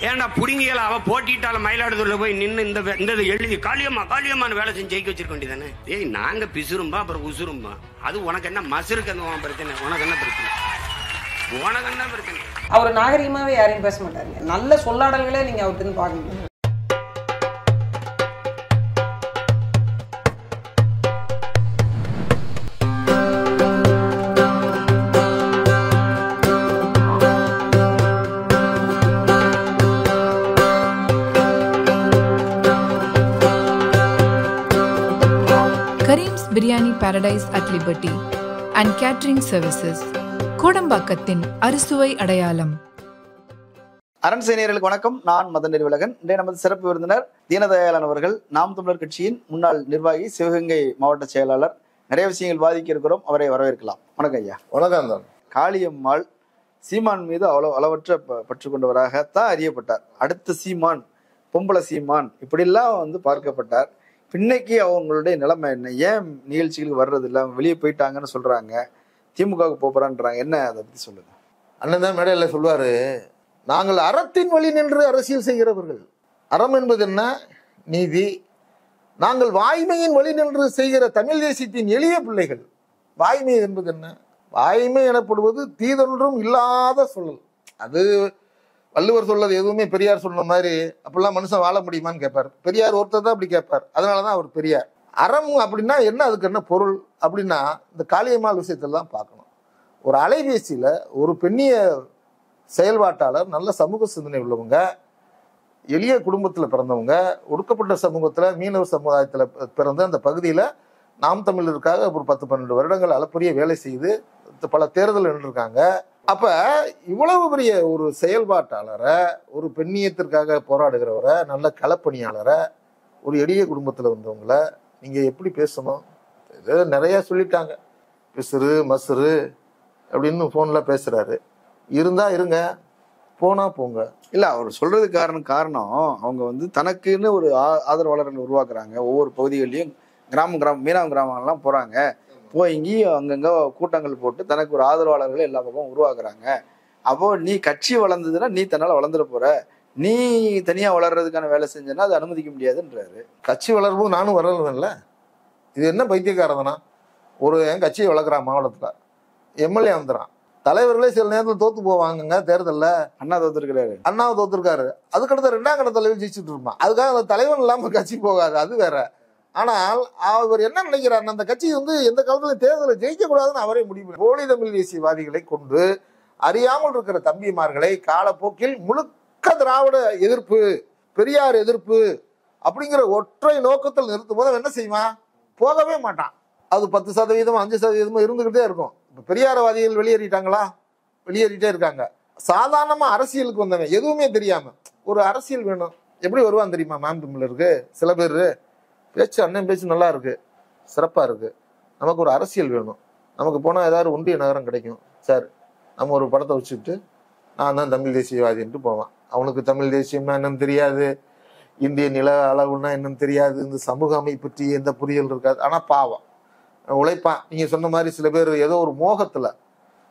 ஏன்டா புடுங்கியல அவ போட்டிட்டால மயிலாடுதுறையில போய் நின்று இந்த எழுதி காளியம்மா காளியம்மான்னு வேலை செஞ்சு ஜெயிக்க வச்சிருக்க வேண்டியதானே? ஏய் நாங்க பிசுரும்பா அப்புறம் உசுரும்பா. அது உனக்கு என்ன மசுருக்கு அந்த பிரச்சனை? உனக்கு என்ன பிரச்சனை? உனக்கு என்ன பிரச்சனை? அவர் நாகரிகமாவே யாரையும் பேச மாட்டாருங்க. நல்ல சொல்லாடல்களே நீங்க அவர்கிட்ட பாக்கணும். Kareem's Biryani Paradise at Liberty and Catering Services, கோடம்பாக்கத்தின் அறுசுவை அடையாளம். அரண்சேனியர்களுக்கு வணக்கம். நான் மதன் நெறிவலகன். இன்றைய நமது சிறப்பு விருந்தினர் தீனதயாளன் அவர்கள், நாம் தமிழர் கட்சியின் முன்னாள் நிர்வாகி, சிவகங்கை மாவட்ட செயலாளர். நிறைய விஷயங்கள் வாதிக்க இருக்கிறோம், அவரை வரவேற்கலாம். வணக்கம் ஐயா. வணக்கம். காளியம்மாள் சீமான் மீது அளவற்ற பற்று கொண்டவராகத்தான் அறியப்பட்டார். அடுத்த சீமான், பொம்பளை சீமான் இப்படிலாம் பார்க்கப்பட்டார். இன்னைக்கு அவங்களுடைய நிலைமை என்ன? ஏன் நிகழ்ச்சிகளுக்கு வர்றது இல்லை? வெளியே போயிட்டாங்கன்னு சொல்றாங்க, திமுகவுக்கு போறான்றாங்க. என்ன அதை பத்தி சொல்லுங்க. அண்ணன் தான் மேடையில் சொல்லுவாரு, நாங்கள் அறத்தின் வழி நின்று அரசியல் செய்கிறவர்கள். அறம் என்பது என்ன? நீதி. நாங்கள் வாய்மையின் வழி நின்று செய்கிற தமிழ் தேசியத்தின் எளிய பிள்ளைகள். வாய்மை என்பது என்ன? வாய்மை எனப்படுவது தீதொன்றும் இல்லாத சொல்லல். அது வள்ளுவர் சொல்லது எதுவுமே பெரியார் சொன்ன மாதிரி அப்படிலாம் மனுஷன் வாழ முடியுமான்னு கேட்பார். பெரியார் ஒருத்தர் தான் அப்படி கேட்பார். அதனாலதான் அவர் பெரியார். அறம் அப்படின்னா என்ன, அதுக்கு என்ன பொருள் அப்படின்னா இந்த காளியம்மாள் விஷயத்துல தான் பார்க்கணும். ஒரு அலைபேசியில ஒரு பெண்ணிய செயல்பாட்டாளர், நல்ல சமூக சிந்தனை உள்ளவங்க, எளிய குடும்பத்துல பிறந்தவங்க, ஒடுக்கப்பட்ட சமூகத்துல மீனவ சமுதாயத்துல பிறந்த அந்த பகுதியில நாம் தமிழருக்காக ஒரு 10-12 வருடங்கள் அளப்பரிய வேலை செய்து பல தேர்தல் நின்றுருக்காங்க. அப்ப இவ்வளவு பெரிய ஒரு செயல்பாட்டாளரை, ஒரு பெண்ணியத்திற்காக போராடுகிறவரை, நல்ல களப்பணியாளரை, ஒரு எளிய குடும்பத்துல வந்தவங்களை நீங்க எப்படி பேசணும்? இது நிறைய சொல்லிட்டாங்க. பிசுறு மசுறு அப்படின்னு போன்ல பேசுறாரு. இருந்தா இருங்க, போனா போங்க. இல்ல, அவர் சொல்றதுக்கு காரணம் அவங்க தனக்குன்னு ஒரு ஆதரவாளர்கள் உருவாக்குறாங்க. ஒவ்வொரு பகுதிகளிலையும் கிராம மீனவ கிராமங்கள்லாம் போறாங்க, போய் இங்கேயும் அங்கங்க கூட்டங்கள் போட்டு தனக்கு ஒரு ஆதரவாளர்கள் எல்லா பக்கமும் உருவாக்குறாங்க. அப்போ நீ கட்சி வளர்ந்ததுன்னா நீ தன்னால வளர்ந்துட போற, நீ தனியா வளர்றதுக்கான வேலை செஞ்சேன்னா அது அனுமதிக்க முடியாதுன்றாரு. கட்சி வளர்வும் நானும் வளருவேன்ல. இது என்ன பைத்தியக்காரதானா? ஒரு என் கட்சியை வளர்க்குறான் மாவட்டத்துல, எம்எல்ஏ வந்துடுறான். தலைவர்களே சில நேரத்தில் தோத்து போவாங்க தேர்தலில். அண்ணா தோத்துருக்காரு, அண்ணாவை தோத்துருக்காரு. அதுக்கடுத்த 2ஆம் கட்ட தலைவர் ஜெயிச்சுட்டு இருப்பான். அதுக்காக அந்த தலைவன் இல்லாம கட்சி போகாது, அது வேற. ஆனால் அவர் என்ன நினைக்கிறார், அந்த கட்சி எந்த காலத்துல தேர்தலில் ஜெயிக்க கூடாதுன்னு அவரே முடிவு. போலி தமிழ் தேசியவாதிகளை கொண்டு அறியாமல் இருக்கிற தம்பிமார்களை காலப்போக்கில் முழுக்க திராவிட எதிர்ப்பு, பெரியார் எதிர்ப்பு அப்படிங்கிற ஒற்றை நோக்கத்தில் நிறுத்தும் போது என்ன செய்வான்? போகவே மாட்டான். அது 10%, 5% இருந்துகிட்டே இருக்கும். இப்ப பெரியாரவாதிகள் வெளியேறிட்டாங்களா? வெளியேறிட்டே இருக்காங்க. சாதாரணமா அரசியலுக்கு வந்தவன், எதுவுமே தெரியாம ஒரு அரசியல் வேணும், எப்படி வருவான் தெரியுமா? நாம் தமிழருக்கு சில பேர் பேச்சு, அண்ணன் பேச்சு நல்லா இருக்கு, சிறப்பா இருக்கு, நமக்கு ஒரு அரசியல் வேணும், நமக்கு போனா ஏதாவது ஒன்றிய நகரம் கிடைக்கும் சார், நம்ம ஒரு படத்தை வச்சுட்டு நான் தான் தமிழ் தேசியவாதின்ட்டு போவான். அவனுக்கு தமிழ் தேசியம்னா என்னன்னு தெரியாது, இந்திய நில அளவுன்னா என்னன்னு தெரியாது, இந்த சமூக அமைப்பு பற்றி எந்த புரியல் இருக்காது. ஆனா பாவம் உழைப்பான். நீங்க சொன்ன மாதிரி சில பேர் ஏதோ ஒரு மோகத்துல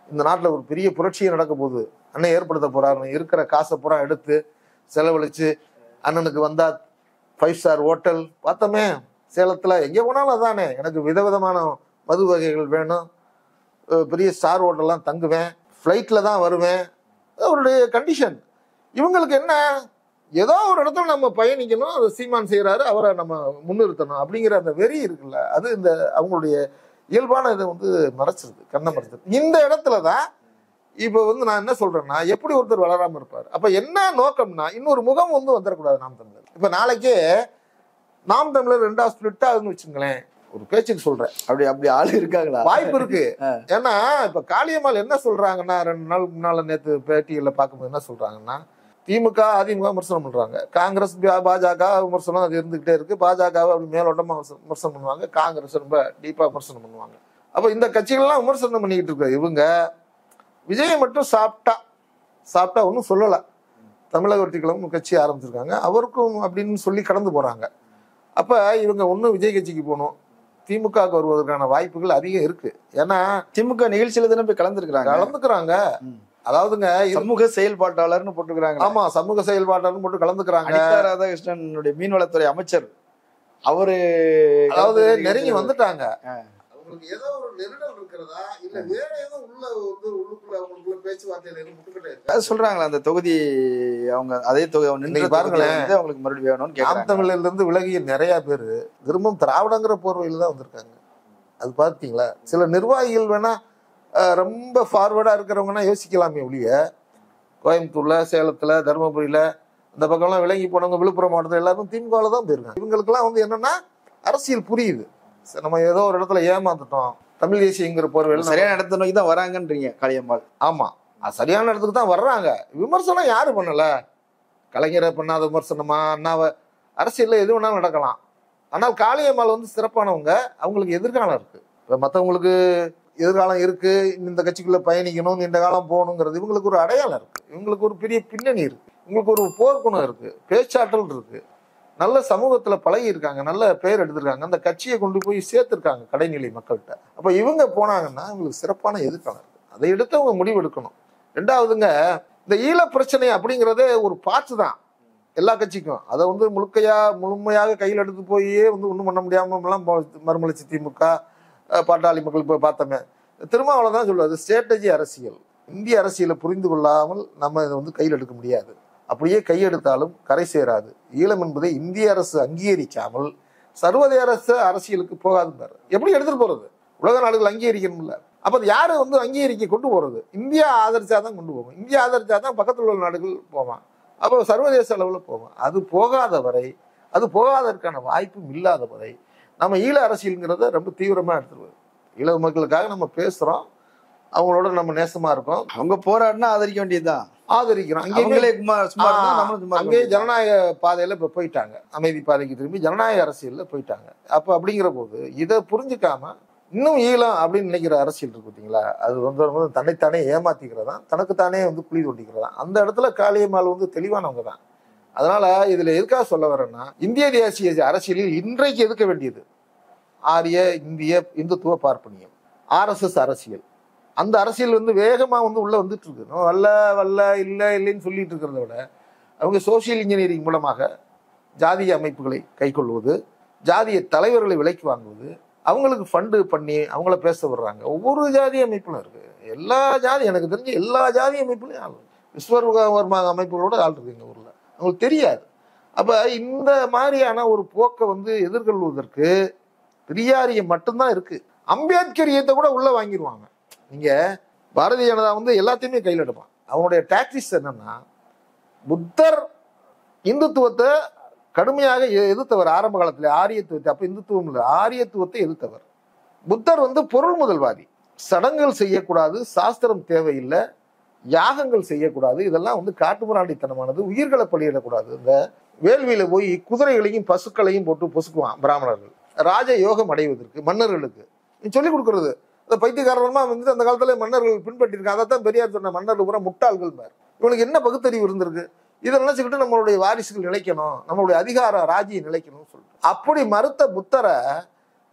இந்த நாட்டுல ஒரு பெரிய புரட்சியை நடக்க போகுது, அண்ணன் ஏற்படுத்த போறாருன்னு இருக்கிற காசை பூரா எடுத்து செலவழிச்சு, அண்ணனுக்கு வந்தா 5 ஸ்டார் ஹோட்டல் பார்த்தோமே சேலத்துல, எங்கே போனாலும் அதானே, எனக்கு விதவிதமான மது வகைகள் வேணும், பெரிய ஸ்டார் ஹோட்டல்லாம் தங்குவேன், ஃப்ளைட்ல தான் வருவேன், அவருடைய கண்டிஷன். இவங்களுக்கு என்ன, ஏதோ ஒரு இடத்துல நம்ம பயணிக்கணும், சீமான் செய்யறாரு, அவரை நம்ம முன்னிறுத்தணும் அப்படிங்கிற அந்த வெறி இருக்குல்ல, அது இந்த அவங்களுடைய இயல்பான இதை மறைச்சிருது, கண்ணை மறைச்சிருது. இந்த இடத்துலதான் இப்ப நான் என்ன சொல்றேன்னா, எப்படி ஒருத்தர் வளராம இருப்பாரு? அப்ப என்ன நோக்கம்னா, இன்னொரு முகம் வந்துடக்கூடாது நாம் தமிழர். இப்ப நாளைக்கே நாம் தமிழர் 2ஆ ஸ்பிளிட் ஆகுதுன்னு வச்சுங்களேன், ஒரு பேச்சுக்கு சொல்றேன், அப்படி ஆளு இருக்காங்களா? வாய்ப்பு இருக்கு. ஏன்னா இப்ப காளியம்மாள் என்ன சொல்றாங்கன்னா, 2 நாள் முன்னால நேற்று பேட்டியில பார்க்கும்போது என்ன சொல்றாங்கன்னா, திமுக அதிமுக விமர்சனம் பண்றாங்க, காங்கிரஸ் பாஜக விமர்சனம் அது இருந்துகிட்டே இருக்கு, பாஜகவை அப்படி மேலோட்டமா விமர்சனம் பண்ணுவாங்க, காங்கிரஸ் ரொம்ப டீப்பா விமர்சனம் பண்ணுவாங்க. அப்ப இந்த கட்சிகள்லாம் விமர்சனம் பண்ணிக்கிட்டு இருக்க இவங்க விஜயை மட்டும் சாப்பிட்டா ஒன்றும் சொல்லலை. தமிழக வெற்றிக்கழகம் கட்சி ஆரம்பிச்சிருக்காங்க, அவருக்கும் அப்படின்னு சொல்லி கடந்து போறாங்க. அப்ப இவங்க ஒன்றும் விஜய் கட்சிக்கு போகணும், திமுகவுக்கு வருவதற்கான வாய்ப்புகள் அதிகம் இருக்கு. ஏன்னா திமுக நிகழ்ச்சியில தானே போய் கலந்துக்கிறாங்க. அதாவதுங்க சமூக செயல்பாட்டாளர்னு போட்டுக்கிறாங்க. ஆமா, சமூக செயல்பாட்டாளர்னு போட்டு கலந்துக்கிறாங்க. அனிதா ராதாகிருஷ்ணனுடைய மீன்வளத்துறை அமைச்சர் அவரு அதாவது நெருங்கி வந்துட்டாங்க. அவங்களுக்கு ஏதோ ஒரு நெருடல் இருக்கிறதா இல்ல வேற ஏதோ உள்ளுக்குள்ள அவங்களுக்குள்ள பேச்சுவார்த்தையில எதுவும் முட்டுக்கிட்டே சொல்றாங்களா அந்த தொகுதி அவங்க அதே தொகுதி பாருங்களேன் அவங்களுக்கு மறுபடியும் வேணும்னு கேட்கறாங்க. தமிழ்ல இருந்து விலகிய நிறைய பேர் திரும்பவும் திராவிடங்கிற போர்வையில தான் வந்திருக்காங்க. அது பாத்தீங்களா? சில நிர்வாகிகள் வேணா ரொம்ப ஃபார்வர்டா இருக்கிறவங்கன்னா யோசிக்கலாமே ஒழிய, கோயம்புத்தூர்ல, சேலத்துல, தருமபுரியில இந்த பக்கம்லாம் விலகி போனவங்க, விழுப்புரம் மாவட்டத்தில் எல்லாரும் திமுகவில் தான் போயிருக்காங்க. இவங்களுக்குலாம் என்னன்னா அரசியல் புரியுது. நம்ம ஏதோ ஒரு இடத்துல ஏமாந்துட்டோம், தமிழ் தேசியங்கிற போர்வையில் சரியான இடத்த நோக்கி தான் வராங்கன்றீங்க காளியம்மாள். ஆமா, சரியான இடத்துக்கு தான் வர்றாங்க. விமர்சனம் யாரு பண்ணல? கலைஞரை பண்ணாத விமர்சனமா? அண்ணாவை? அரசியல்ல எது வேணாலும் நடக்கலாம். ஆனால் காளியம்மாள் சிறப்பானவங்க. அவங்களுக்கு எதிர்காலம் இருக்கு. இப்போ மற்றவங்களுக்கு எதிர்காலம் இருக்கு, இந்த கட்சிக்குள்ள பயணிக்கணும், இந்த காலம் போகணுங்கிறது இவங்களுக்கு ஒரு அடையாளம் இருக்கு. இவங்களுக்கு ஒரு பெரிய பின்னணி இருக்கு. இவங்களுக்கு ஒரு போர்க்குணம் இருக்கு, பேச்சாற்றல் இருக்கு, நல்ல சமூகத்துல பழகி இருக்காங்க, நல்ல பெயர் எடுத்திருக்காங்க, அந்த கட்சியை கொண்டு போய் சேர்த்திருக்காங்க கடைநிலை மக்கள்கிட்ட. அப்ப இவங்க போனாங்கன்னா இவங்களுக்கு சிறப்பான எதிர்காலம் இருக்கு. அதை எடுத்து அவங்க முடிவு எடுக்கணும். ரெண்டாவதுங்க, இந்த ஈழ பிரச்சனை அப்படிங்கிறதே ஒரு பாட்டு தான் எல்லா கட்சிக்கும். அதை முழுமையாக கையில் எடுத்து போயே ஒன்றும் பண்ண முடியாமலாம் மறுமலர்ச்சி திமுக, பாட்டாளி மக்கள் இப்போ பார்த்தோமே, திருமாவளவன் தான் சொல்லுவாரு, ஸ்ட்ராட்டஜி அரசியல். இந்திய அரசியலை புரிந்து கொள்ளாமல் நம்ம இதை கையில் எடுக்க முடியாது. அப்படியே கையெடுத்தாலும் கரை சேராது. ஈழம் என்பதை இந்திய அரசு அங்கீகரிக்காமல் சர்வதேச அரசியலுக்கு போகாதுன்னாரு. எப்படி எடுத்துட்டு போறது? உலக நாடுகள் அங்கீகரிக்கணும்ல. அப்ப அது யாரு அங்கீகரிக்க கொண்டு போறது? இந்தியா ஆதரிச்சாதான் கொண்டு போவோம். இந்தியா ஆதரிச்சாதான் பக்கத்தில் உள்ள நாடுகள் போவான். அப்போ சர்வதேச அளவுல போவோம். அது போகாத வரை, அது போகாதற்கான வாய்ப்பும் இல்லாத வரை நம்ம ஈழ அரசியலுங்கிறத ரொம்ப தீவிரமா எடுத்துருவோம். ஈழ மக்களுக்காக நம்ம பேசுறோம், அவங்களோட நம்ம நேசமா இருக்கோம். அவங்க போராடினா ஆதரிக்க வேண்டியதுதான், ஆதரிக்கிறோம். அங்கே ஜனநாயக பாதையில இப்ப போயிட்டாங்க, அமைதி பாதைக்கு திரும்பி ஜனநாயக அரசியல்ல போயிட்டாங்க. அப்ப அப்படிங்கிற போது இதை புரிஞ்சுக்காம இன்னும் ஈழம் அப்படின்னு நினைக்கிற அரசியல் இருக்கு பார்த்தீங்களா, அது தன்னைத்தானே ஏமாத்திக்கிறதா, தனக்குத்தானே குழி தோண்டிக்கிறதா. அந்த இடத்துல காளியம்மாள் தெளிவானவங்க தான். அதனால இதுல எதுக்காக சொல்ல வரேன்னா, இந்திய தேசிய அரசியலில் இன்றைக்கு எதுக்க வேண்டியது ஆரிய இந்திய இந்துத்துவ பார்ப்பனியம், RSS அரசியல். அந்த அரசியல் வேகமா உள்ள வந்துட்டு இருக்கு. இல்லைன்னு சொல்லிட்டு இருக்கிறத விட அவங்க சோசியல் இன்ஜினியரிங் மூலமாக ஜாதிய அமைப்புகளை கை கொள்வது, ஜாதிய தலைவர்களை விலைக்கு வாங்குவது, அவங்களுக்கு ஃபண்டு பண்ணி அவங்கள பேச விடுறாங்க. ஒவ்வொரு ஜாதி அமைப்புலும் இருக்கு. எல்லா ஜாதி, எனக்கு தெரிஞ்ச எல்லா ஜாதி அமைப்புலையும் ஆள், விஸ்வகர்மா அமைப்புகளோட ஆள் இருக்கு எங்க ஊர்ல. அவங்களுக்கு தெரியாது. அப்ப இந்த மாதிரியான ஒரு போக்கை எதிர்கொள்வதற்கு பெரியாரியம் மட்டும்தான் இருக்கு. அம்பேத்கரியத்தை கூட உள்ள வாங்கிடுவாங்க. நீங்க பாரதிய ஜனதா எல்லாத்தையுமே கையில் எடுப்பான். அவனுடைய டாக்டிக்ஸ் என்னன்னா, புத்தர் இந்துத்துவத்தை கடுமையாக எதிர்த்தவர் ஆரம்ப காலத்துல. ஆரியத்துவத்தை, அப்ப இந்துத்துவம் இல்லை, ஆரியத்துவத்தை எதிர்த்தவர். புத்தர் பொருள் முதல்வாதி. சடங்குகள் செய்யக்கூடாது, சாஸ்திரம் தேவையில்லை, யாகங்கள் செய்யக்கூடாது, இதெல்லாம் காட்டுமிராண்டித்தனமானது, உயிர்களை பலியிடக்கூடாது. இந்த வேள்வியில போய் குதிரைகளையும் பசுக்களையும் போட்டு பொசுக்குவான் பிராமணர்கள், ராஜ யோகம் அடைவதற்கு மன்னர்களுக்கு சொல்லிக் கொடுக்கறது. அந்த பைத்தியக்காரமா அந்த காலத்துல மன்னர்கள் பின்பற்றிருக்காங்க. அதைத்தான் பெரியார் சொன்ன, மன்னர்கள் பூரா முட்டாள்கள் பார், இவனுக்கு என்ன பகுத்தறிவு இருந்திருக்கு, இதை நினைச்சுக்கிட்டு நம்மளுடைய வாரிசுகள் நிலைக்கணும், நம்மளுடைய அதிகார ராஜ்யம் நிலைக்கணும்னு சொல்லிட்டு அப்படி மறுத்த புத்தரை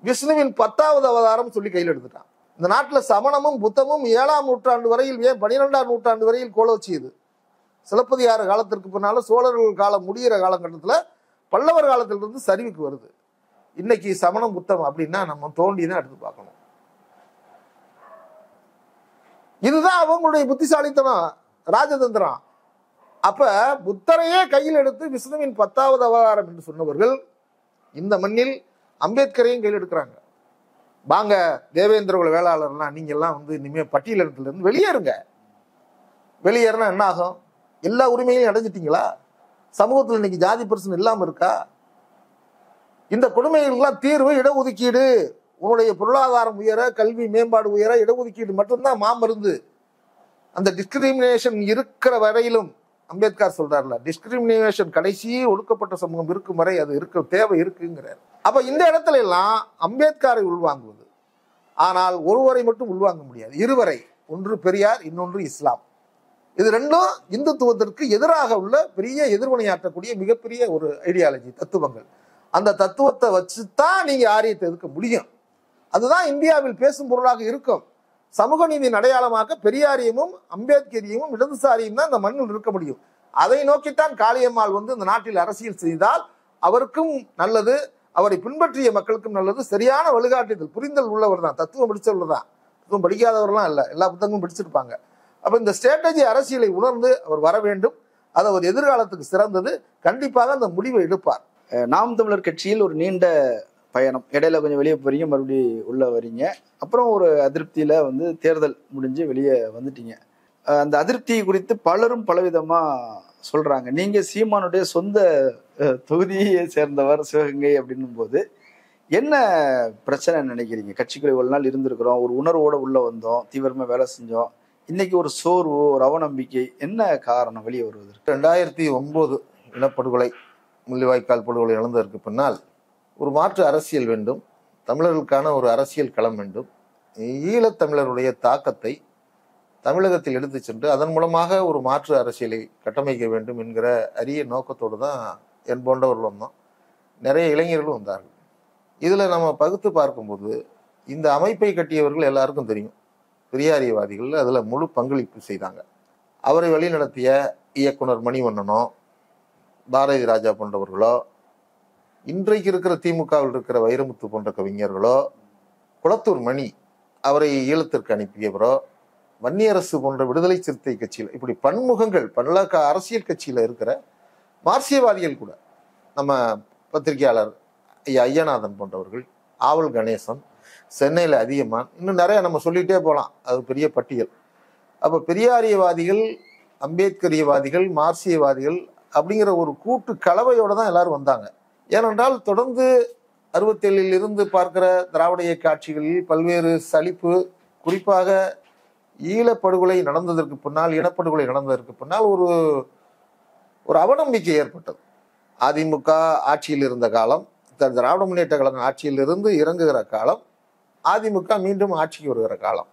விஷ்ணுவின் 10வது அவதாரம் சொல்லி கையில் எடுத்துட்டான். இந்த நாட்டில் சமணமும் புத்தமும் 7ஆம் நூற்றாண்டு வரையில், ஏன் 12ஆம் நூற்றாண்டு வரையில் கோலோச்சியது. சிலப்பதிகார காலத்திற்கு பின்னால சோழர்கள் காலம் முடிகிற காலகட்டத்தில் பல்லவர் காலத்திலிருந்து சரிவுக்கு வருது. இன்னைக்கு சமணம் புத்தம் அப்படின்னா நம்ம தோண்டி தான் எடுத்து பார்க்கணும். இதுதான் அவங்களுடைய புத்திசாலித்தனம், ராஜதந்திரம். அப்ப புத்தரையே கையில் எடுத்து விஷ்ணுவின் 10வது அவதாரம் என்று சொன்னவர்கள் இந்த மண்ணில் அம்பேத்கரையும் கையில் எடுக்கிறாங்க. வாங்க தேவேந்திர குல வேளாளர்லாம் நீங்க எல்லாம் இனிமே பட்டியலிடத்துல இருந்து வெளியேறுங்க. வெளியேறினா என்ன ஆகும்? எல்லா உரிமையும் அடைஞ்சிட்டீங்களா? சமூகத்தில் இன்னைக்கு ஜாதி பிரச்சனை இல்லாம இருக்கா? இந்த கொடுமைகளுக்கெல்லாம் தீர்வு இடஒதுக்கீடு. உன்னுடைய பொருளாதாரம் உயர, கல்வி மேம்பாடு உயர இடஒதுக்கீடு மட்டும்தான் மாமருந்து. அந்த டிஸ்கிரிமினேஷன் இருக்கிற வரையிலும் அம்பேத்கர் சொல்றாருல, டிஸ்கிரிமினேஷன் கடைசி ஒடுக்கப்பட்ட சமூகம் இருக்கும் வரை அது இருக்க தேவை இருக்குங்கிறார். அப்ப இந்த இடத்துல எல்லாம் அம்பேத்கரை உள்வாங்குவது. ஆனால் ஒருவரை மட்டும் உள்வாங்க முடியாது, இருவரை. ஒன்று பெரியார், இன்னொன்று இஸ்லாம். இது ரெண்டும் இந்துத்துவத்திற்கு எதிராக உள்ள பெரிய எதிர்வினையாற்றக்கூடிய மிகப்பெரிய ஒரு ஐடியாலஜி, தத்துவங்கள். அந்த தத்துவத்தை வச்சுதான் நீங்க ஆரியத்தை எதிர்க்க முடியும். அதுதான் இந்தியாவில் பேசும் பொருளாக இருக்கும். சமூக நீதியின் அடையாளமாக பெரியாரியமும் அம்பேத்கரியமும் இடதுசாரியும் தான் இந்த மண்ணில் இருக்க முடியும். அதை நோக்கித்தான் காளியம்மாள் இந்த நாட்டில் அரசியல் செய்தால் அவருக்கும் நல்லது, அவரை பின்பற்றிய மக்களுக்கும் நல்லது. சரியான வழிகாட்டுதல், புரிந்தல் உள்ளவர் தான், தத்துவம் படித்தவர் தான், தத்துவம் படிக்காதவர்லாம் இல்லை, எல்லா புத்தகமும் படிச்சிருப்பாங்க. அப்ப இந்த ஸ்ட்ராட்டஜி அரசியலை உணர்ந்து அவர் வர வேண்டும். அது அவர் எதிர்காலத்துக்கு சிறந்தது. கண்டிப்பாக அந்த முடிவை எடுப்பார். நாம் தமிழர் கட்சியில் ஒரு நீண்ட பயணம், இடையில கொஞ்சம் வெளியே போறீங்க, மறுபடியும் உள்ள வரீங்க, அப்புறம் ஒரு அதிருப்தியில தேர்தல் முடிஞ்சு வெளியே வந்துட்டீங்க. அந்த அதிருப்தி குறித்து பலரும் பலவிதமா சொல்றாங்க. நீங்க சீமானுடைய சொந்த தொகுதியை சேர்ந்தவர், சிவகங்கை அப்படின்னும் போது என்ன பிரச்சனை நினைக்கிறீங்க? கட்சிக்குள்ள இவ்வளவு நாள் இருந்திருக்கிறோம், ஒரு உணர்வோட உள்ள வந்தோம், தீவிரமா வேலை செஞ்சோம், இன்னைக்கு ஒரு சோர்வு, ஒரு அவநம்பிக்கை, என்ன காரணம் வெளியே வருவதற்கு? 2009 இனப்படுகொலை, முள்ளிவாய்க்கால் படுகொலை நடந்ததற்கு பின்னால் ஒரு மாற்று அரசியல் வேண்டும், தமிழர்களுக்கான ஒரு அரசியல் களம் வேண்டும், ஈழத்தமிழருடைய தாக்கத்தை தமிழகத்தில் எடுத்து சென்று அதன் மூலமாக ஒரு மாற்று அரசியலை கட்டமைக்க வேண்டும் என்கிற அரிய நோக்கத்தோடு தான் என் போன்றவர்கள் வந்தோம். நிறைய இளைஞர்களும் வந்தார்கள். இதில் நம்ம பகுத்து பார்க்கும்போது இந்த அமைப்பை கட்டியவர்கள் எல்லாருக்கும் தெரியும், பெரியாரியவாதிகள் அதில் முழு பங்களிப்பு செய்தாங்க. அவரை வழிநடத்திய இயக்குனர் மணிவண்ணனோ, பாரதி ராஜா போன்றவர்களோ, இன்றைக்கு இருக்கிற திமுகவில் இருக்கிற வைரமுத்து போன்ற கவிஞர்களோ, குளத்தூர் மணி அவரை ஈழத்திற்கு அனுப்பியவரோ, வன்னியரசு போன்ற விடுதலை சிறுத்தை கட்சியில், இப்படி பன்முகங்கள் பல அரசியல் கட்சியில் இருக்கிற மார்க்சியவாதிகள் கூட, நம்ம பத்திரிகையாளர் ஐயநாதன் போன்றவர்கள், ஆவல் கணேசன், சென்னையில் அதிகமான், இன்னும் நிறைய நம்ம சொல்லிகிட்டே போகலாம், அது பெரிய பட்டியல். அப்போ பெரியாரியவாதிகள், அம்பேத்கரியவாதிகள், மார்க்சியவாதிகள் அப்படிங்கிற ஒரு கூட்டு கலவையோடு தான் எல்லாரும் வந்தாங்க. ஏனென்றால் தொடர்ந்து 67 இருந்து பார்க்கிற திராவிட இயக்க ஆட்சிகளில் பல்வேறு சலிப்பு, குறிப்பாக ஈழப்படுகொலை நடந்ததற்கு பின்னால், இனப்படுகொலை நடந்ததற்கு பின்னால் ஒரு அவநம்பிக்கை ஏற்பட்டது. அதிமுக ஆட்சியில் இருந்த காலம், திராவிட முன்னேற்ற கழகம் ஆட்சியிலிருந்து இறங்குகிற காலம், அதிமுக மீண்டும் ஆட்சிக்கு வருகிற காலம்.